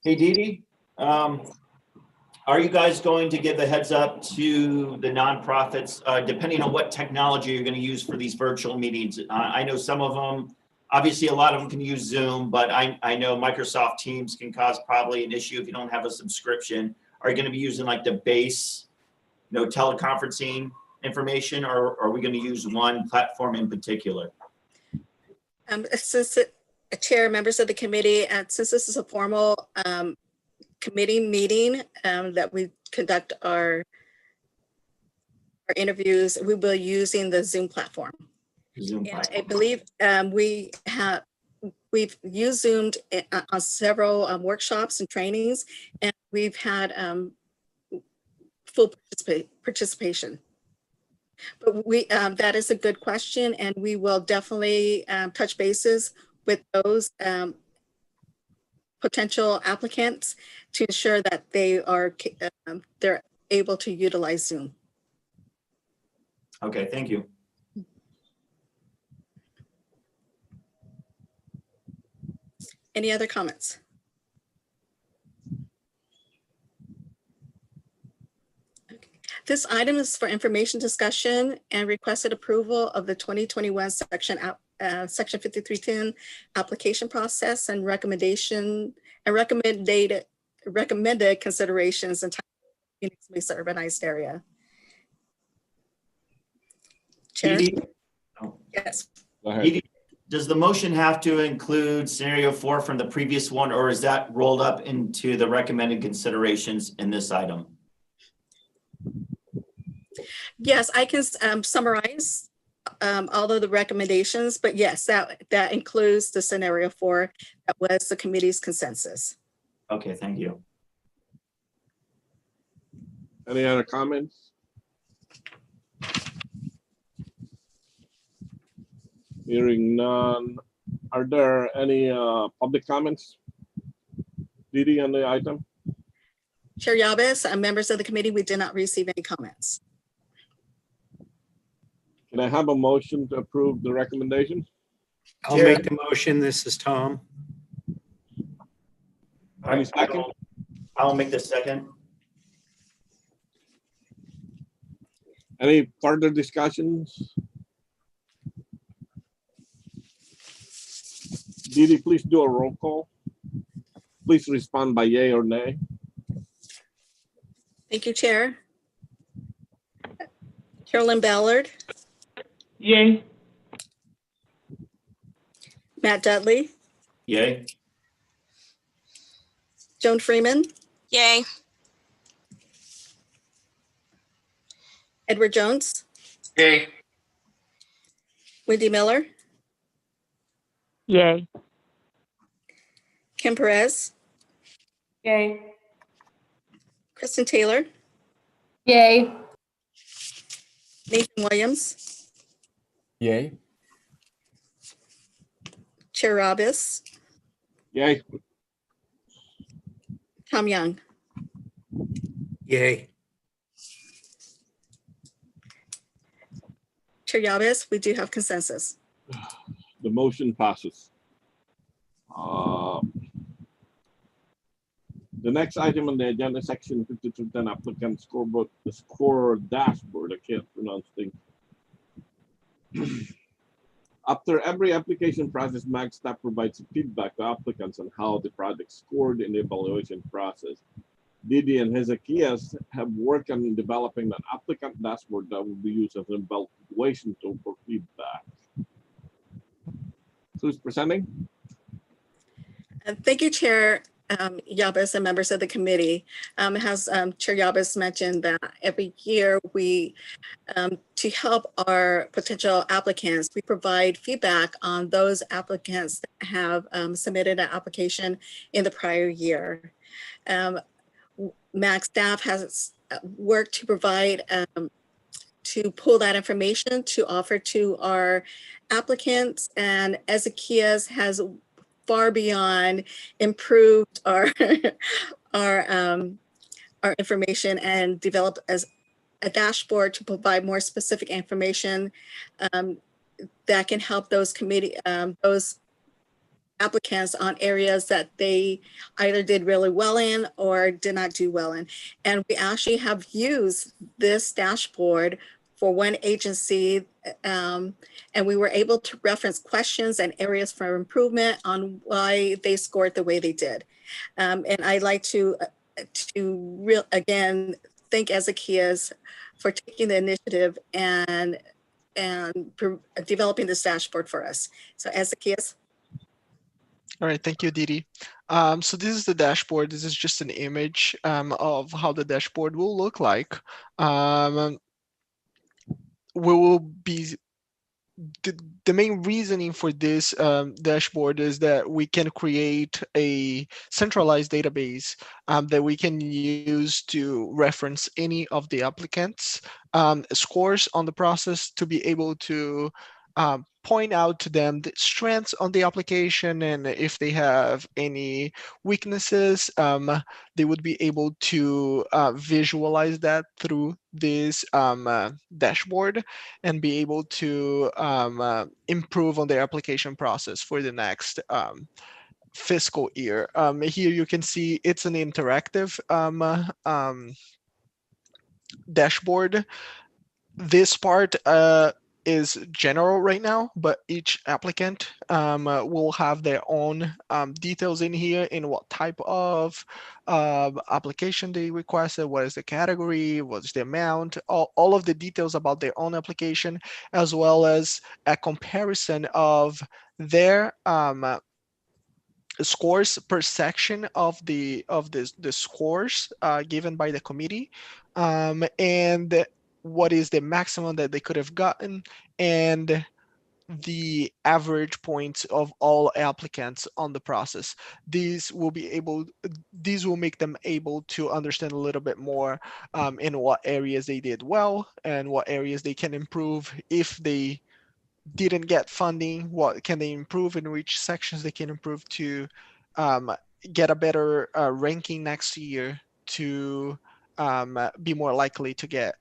Hey, Dee Dee, are you guys going to give a heads up to the nonprofits, depending on what technology you're going to use for these virtual meetings? I know some of them, obviously a lot of them can use Zoom, but I know Microsoft Teams can cause probably an issue if you don't have a subscription. Are you going to be using like the base, teleconferencing information, or are we going to use one platform in particular? Since Chair, members of the committee, and since this is a formal committee meeting that we conduct our interviews, we will be using the Zoom platform. I believe we've used Zoom on several workshops and trainings, and we've had full participation. But that is a good question, and we will definitely touch bases with those potential applicants to ensure that they're able to utilize Zoom. Okay, thank you. Any other comments? Okay. This item is for information discussion and requested approval of the 2021 Section 5310 application process and recommended considerations in Phoenix Mesa urbanized area. Chair? Dee Dee? Yes. Go ahead. Dee Dee, does the motion have to include scenario 4 from the previous one, or is that rolled up into the recommended considerations in this item? Yes, I can summarize all of the recommendations, but yes, that includes the scenario 4 that was the committee's consensus. Okay, thank you. Any other comments? Hearing none. Are there any public comments? Didi, on the item? Chair Yabes and members of the committee, we did not receive any comments. Can I have a motion to approve the recommendation? I'll make the motion. This is Tom. Any second? I'll make the second. Any further discussions? Didi, please do a roll call. Please respond by yay or nay. Thank you, Chair. Carolyn Ballard, Yay. Matt Dudley, Yay. Joan Freeman, Yay. Edward Jones, Yay. Wendy Miller, Yay. Kim Perez, Yay. Kristen Taylor, Yay. Nathan Williams, Yay. Chair Robis, Yay. Tom Young. Yay. Chair Yabes, we do have consensus. The motion passes. The next item on the agenda, section 5210 applicant scoreboard, the score dashboard. I can't pronounce things. After every application process, MAG staff provides feedback to applicants on how the project scored in the evaluation process. Didi and Hezekias have worked on developing an applicant dashboard that will be used as an evaluation tool for feedback. Who's presenting? Thank you, Chair Yabes and members of the committee. As Chair Yabes mentioned that every year we, to help our potential applicants, we provide feedback on those applicants that have submitted an application in the prior year. MAG staff has worked to provide, to pull that information to offer to our applicants, and Ezekias has far beyond improved our our information and developed as a dashboard to provide more specific information that can help those those applicants on areas that they either did really well in or did not do well in. And we actually have used this dashboard for one agency, and we were able to reference questions and areas for improvement on why they scored the way they did. And I'd like to again thank Ezekias for taking the initiative and developing this dashboard for us. So Ezekias. All right, thank you, Didi. So this is the dashboard. This is just an image of how the dashboard will look like. We will be the main reasoning for this dashboard is that we can create a centralized database that we can use to reference any of the applicants' scores on the process, to be able to point out to them the strengths on the application, and if they have any weaknesses, they would be able to visualize that through this dashboard and be able to improve on their application process for the next fiscal year. Here you can see it's an interactive dashboard. This part is general right now, but each applicant will have their own details in here, in what type of application they requested, what is the category, what's the amount, all of the details about their own application, as well as a comparison of their scores per section of the scores given by the committee, and what is the maximum that they could have gotten, and the average points of all applicants on the process. These will make them able to understand a little bit more in what areas they did well and what areas they can improve. If they didn't get funding, what can they improve, in which sections they can improve to um, get a better ranking next year, to be more likely to get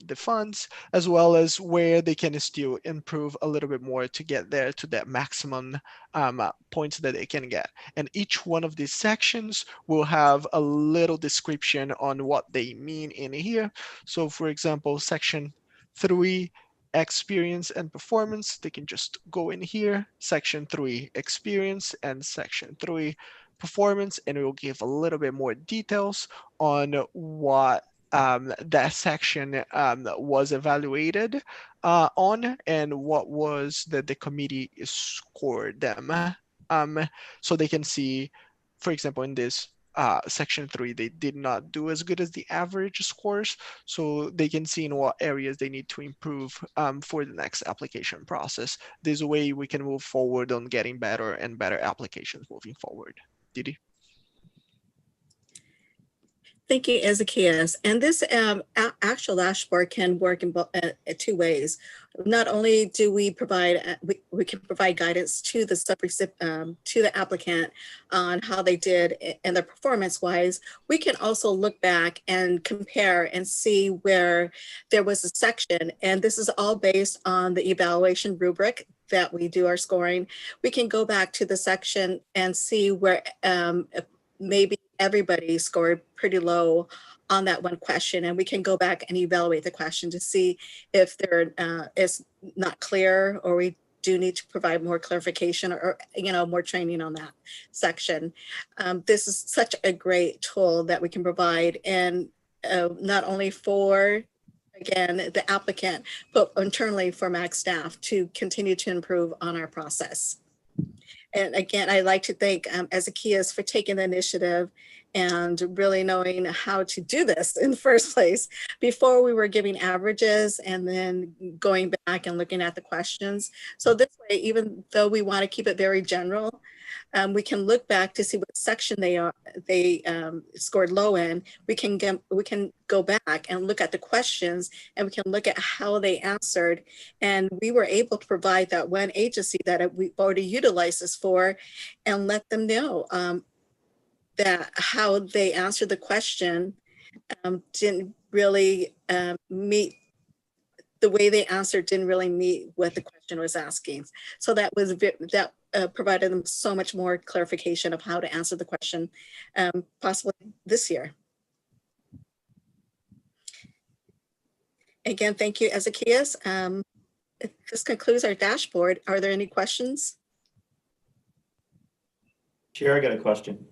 the funds, as well as where they can still improve a little bit more to get there to that maximum points that they can get. And each one of these sections will have a little description on what they mean in here. So for example, section 3, experience and performance, they can just go in here, section 3 experience and section 3 performance, and it will give a little bit more details on what that section was evaluated on, and what was that the committee scored them. So they can see, for example, in this section 3, they did not do as good as the average scores, so they can see in what areas they need to improve for the next application process. This way we can move forward on getting better and better applications moving forward. Didi? Thank you, Ezekias. And this actual dashboard can work in two ways. Not only do we provide, we can provide guidance to the to the applicant on how they did and their performance-wise. We can also look back and compare and see where there was a section, and this is all based on the evaluation rubric that we do our scoring. We can go back to the section and see where maybe everybody scored pretty low on that one question, and we can go back and evaluate the question to see if there is not clear, or we do need to provide more clarification, or more training on that section. This is such a great tool that we can provide, and not only for, again, the applicant, but internally for MAG staff to continue to improve on our process. And again, I'd like to thank Ezekias for taking the initiative and really knowing how to do this in the first place. Before, we were giving averages and then going back and looking at the questions. So this way, even though we want to keep it very general, we can look back to see what section they scored low in. We can go back and look at the questions, and we can look at how they answered. And we were able to provide that one agency that we've already utilized this for, and let them know that how they answered the question didn't really meet, the way they answered didn't really meet what the question was asking. So that was provided them so much more clarification of how to answer the question, possibly this year. Again, thank you, Ezekias. This concludes our dashboard. Are there any questions? Chair, I got a question.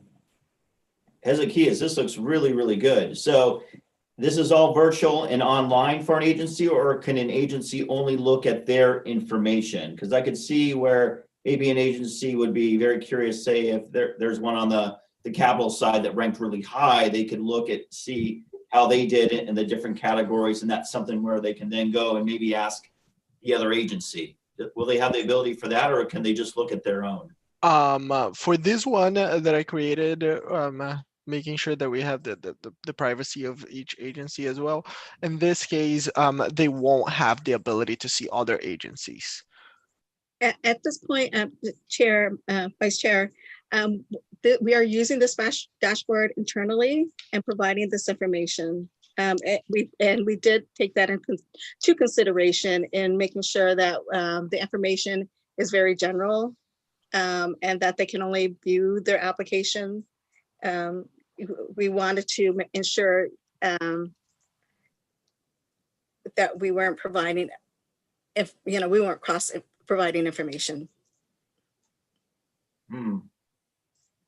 Ezekias, this looks really, really good. So this is all virtual and online for an agency, or can an agency only look at their information? Because I could see where maybe an agency would be very curious, say if there's one on the capital side that ranked really high, they could look at, see how they did it in the different categories, and that's something where they can then go and maybe ask the other agency. Will they have the ability for that, or can they just look at their own? For this one that I created, making sure that we have the privacy of each agency as well. In this case, they won't have the ability to see other agencies. At this point, Chair, Vice Chair, we are using this dashboard internally and providing this information. We did take that into consideration in making sure that the information is very general, and that they can only view their application. We wanted to ensure that we weren't providing, we weren't providing information.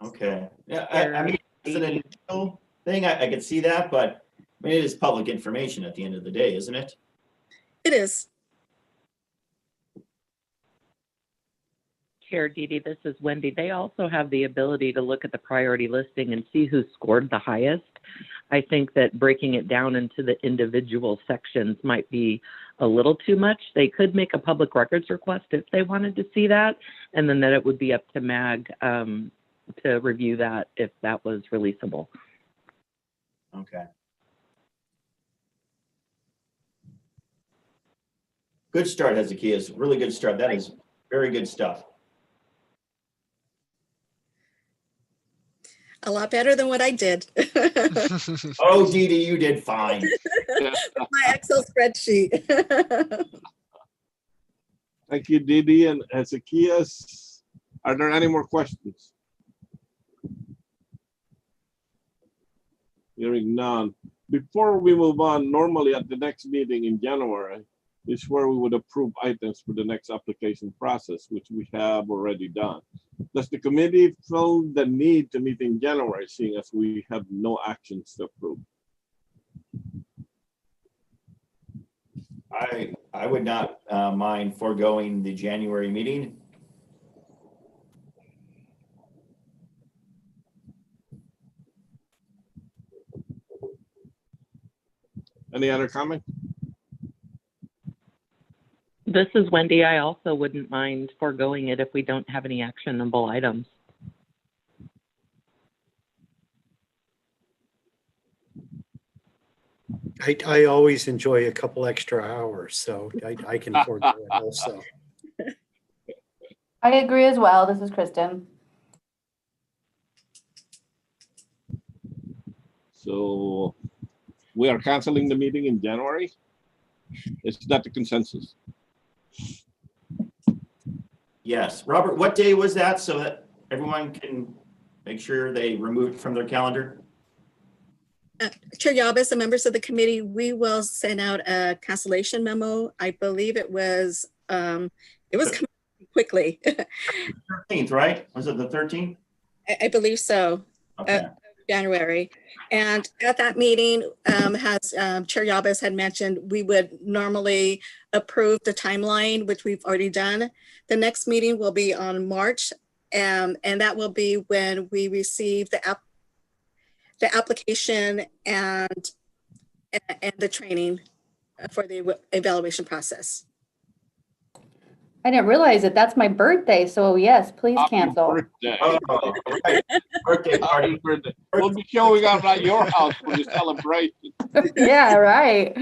Okay. Yeah, I mean, it's an initial thing. I could see that, but I mean, it is public information at the end of the day, isn't it? It is. Chair Didi, this is Wendy. They also have the ability to look at the priority listing and see who scored the highest. I think that breaking it down into the individual sections might be a little too much. They could make a public records request if they wanted to see that, and then that it would be up to MAG to review that if that was releasable. Okay. Good start, Hezekiah. Really good start. That is very good stuff. A lot better than what I did. Oh, Dee Dee, you did fine. My Excel spreadsheet. Thank you, Didi and Hezekiah. Are there any more questions? Hearing none. Before we move on, normally at the next meeting in January is where we would approve items for the next application process, which we have already done. Does the committee feel the need to meet in January, seeing as we have no actions to approve? I would not mind foregoing the January meeting. Any other comment? This is Wendy. I also wouldn't mind foregoing it if we don't have any actionable items. I always enjoy a couple extra hours, so I can forego it also. I agree as well. This is Kristen. So we are canceling the meeting in January. Is that the consensus? Yes. Robert, what day was that so that everyone can make sure they remove it from their calendar? Chair Yabis and members of the committee, we will send out a cancellation memo. I believe it was coming quickly. 13th, right? Was it the 13th? I believe so. Okay. January. And at that meeting, as Chair Yabis had mentioned, we would normally approve the timeline, which we've already done. The next meeting will be on March, and that will be when we receive the application and the training for the evaluation process. I didn't realize it. That's my birthday. So yes, please cancel. Birthday. Oh, right. Birthday party. Happy birthday. We'll be showing up at your house for the celebration. Yeah, right.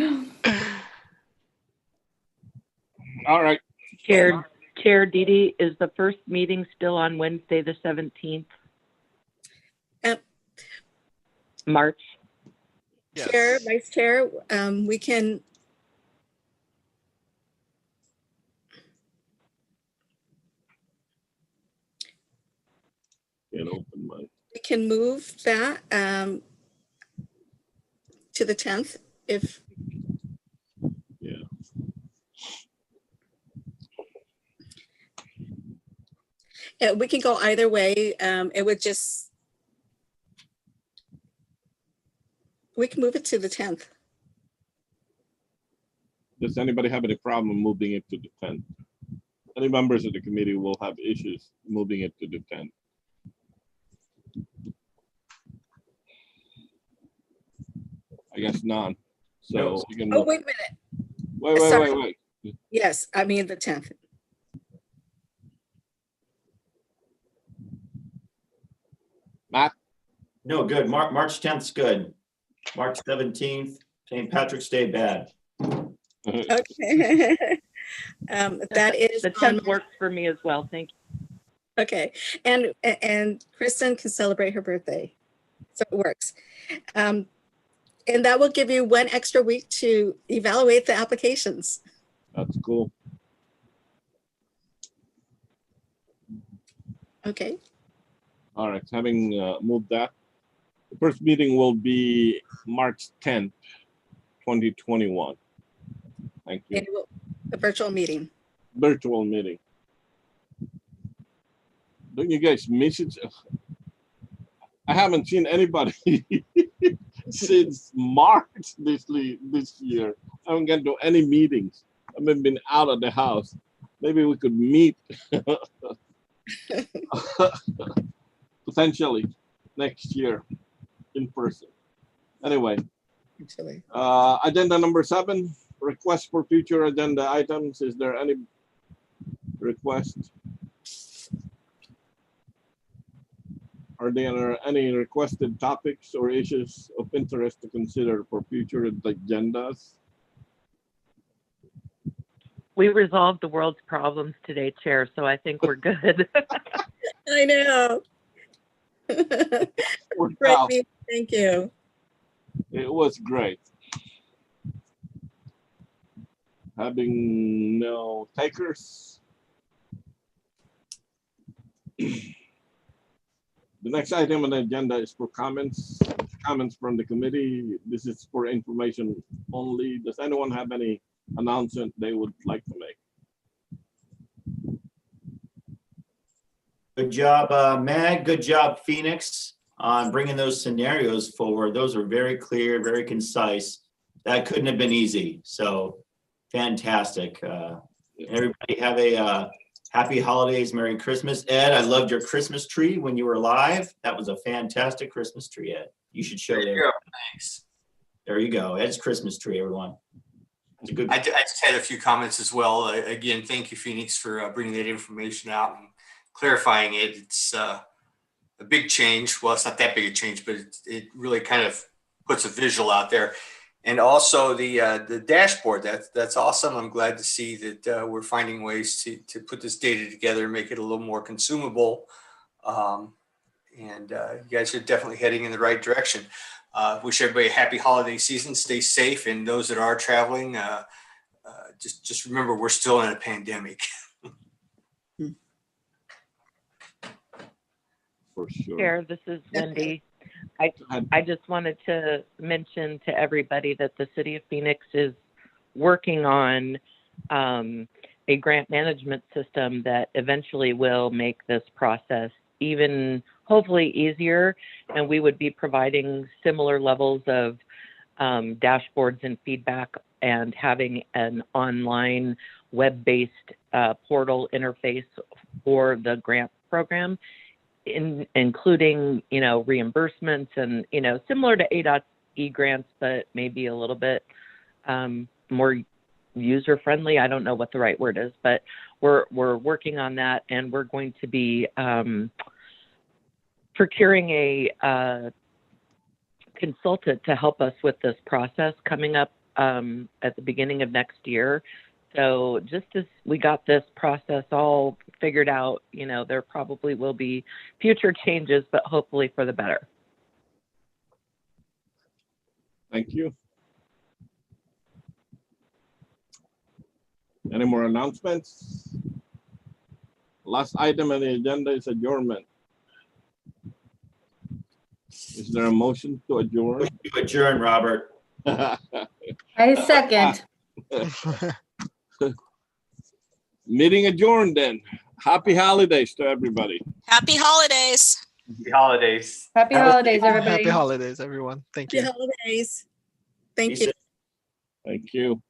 All right. Chair Didi, is the first meeting still on Wednesday, the 17th? March? Yes. Chair, Vice Chair, we can. We can move that to the 10th if. Yeah. Yeah, we can go either way. It would just. We can move it to the 10th. Does anybody have any problem moving it to the 10th? Any members of the committee will have issues moving it to the 10th. I guess none. So No. you can. Oh, wait a minute. Wait. Yes, I mean the 10th. Matt? No, good. March 10th is good. March 17th, St. Patrick's Day, bad. Okay. That is the 10th works for me as well. Thank you. Okay, and Kristen can celebrate her birthday, so it works. And that will give you 1 extra week to evaluate the applications. That's cool. Okay. All right, having moved that, the first meeting will be March 10th, 2021. Thank you. And a virtual meeting. Virtual meeting. Don't you guys miss it? I haven't seen anybody since March this year. I haven't gone to any meetings. I haven't been out of the house. Maybe we could meet potentially next year in person. Anyway, Actually. agenda number 7, request for future agenda items. Is there any request? Are there any requested topics or issues of interest to consider for future agendas? We resolved the world's problems today, Chair, so I think we're good. I know. Worked Great out. meeting. Thank you. It was great. Having no takers. The next item on the agenda is for comments from the committee. This is for information only. Does anyone have any announcement they would like to make? Good job, Mag. Good job, Phoenix, on bringing those scenarios forward. Those are very clear, very concise. That couldn't have been easy. So fantastic. Everybody have a happy holidays, Merry Christmas. Ed, I loved your Christmas tree when you were live. That was a fantastic Christmas tree, Ed. You should show There you that. go. Thanks. There you go. Ed's Christmas tree, everyone. It's a good. I just had a few comments as well. Again, thank you, Phoenix, for bringing that information out and clarifying it. It's a big change. Well, it's not that big a change, but it really kind of puts a visual out there. And also the dashboard. That's awesome. I'm glad to see that we're finding ways to put this data together and make it a little more consumable. And you guys are definitely heading in the right direction. Wish everybody a happy holiday season. Stay safe, and those that are traveling, just remember we're still in a pandemic. For sure. Chair, this is Wendy. I just wanted to mention to everybody that the City of Phoenix is working on a grant management system that eventually will make this process even hopefully easier, and we would be providing similar levels of dashboards and feedback and having an online web-based portal interface for the grant program, including, reimbursements and, similar to ADOT grants, but maybe a little bit more user-friendly. I don't know what the right word is, but we're working on that, and we're going to be procuring a consultant to help us with this process coming up at the beginning of next year. So just as we got this process all figured out, there probably will be future changes, but hopefully for the better. Thank you. Any more announcements? Last item on the agenda is adjournment. Is there a motion to adjourn? To adjourn, Robert. I second. Meeting adjourned then. Happy holidays to everybody. Happy holidays. Happy holidays. Happy holidays, everybody. Happy holidays, everyone. Thank you. Happy holidays. Thank Be you. safe. Thank you.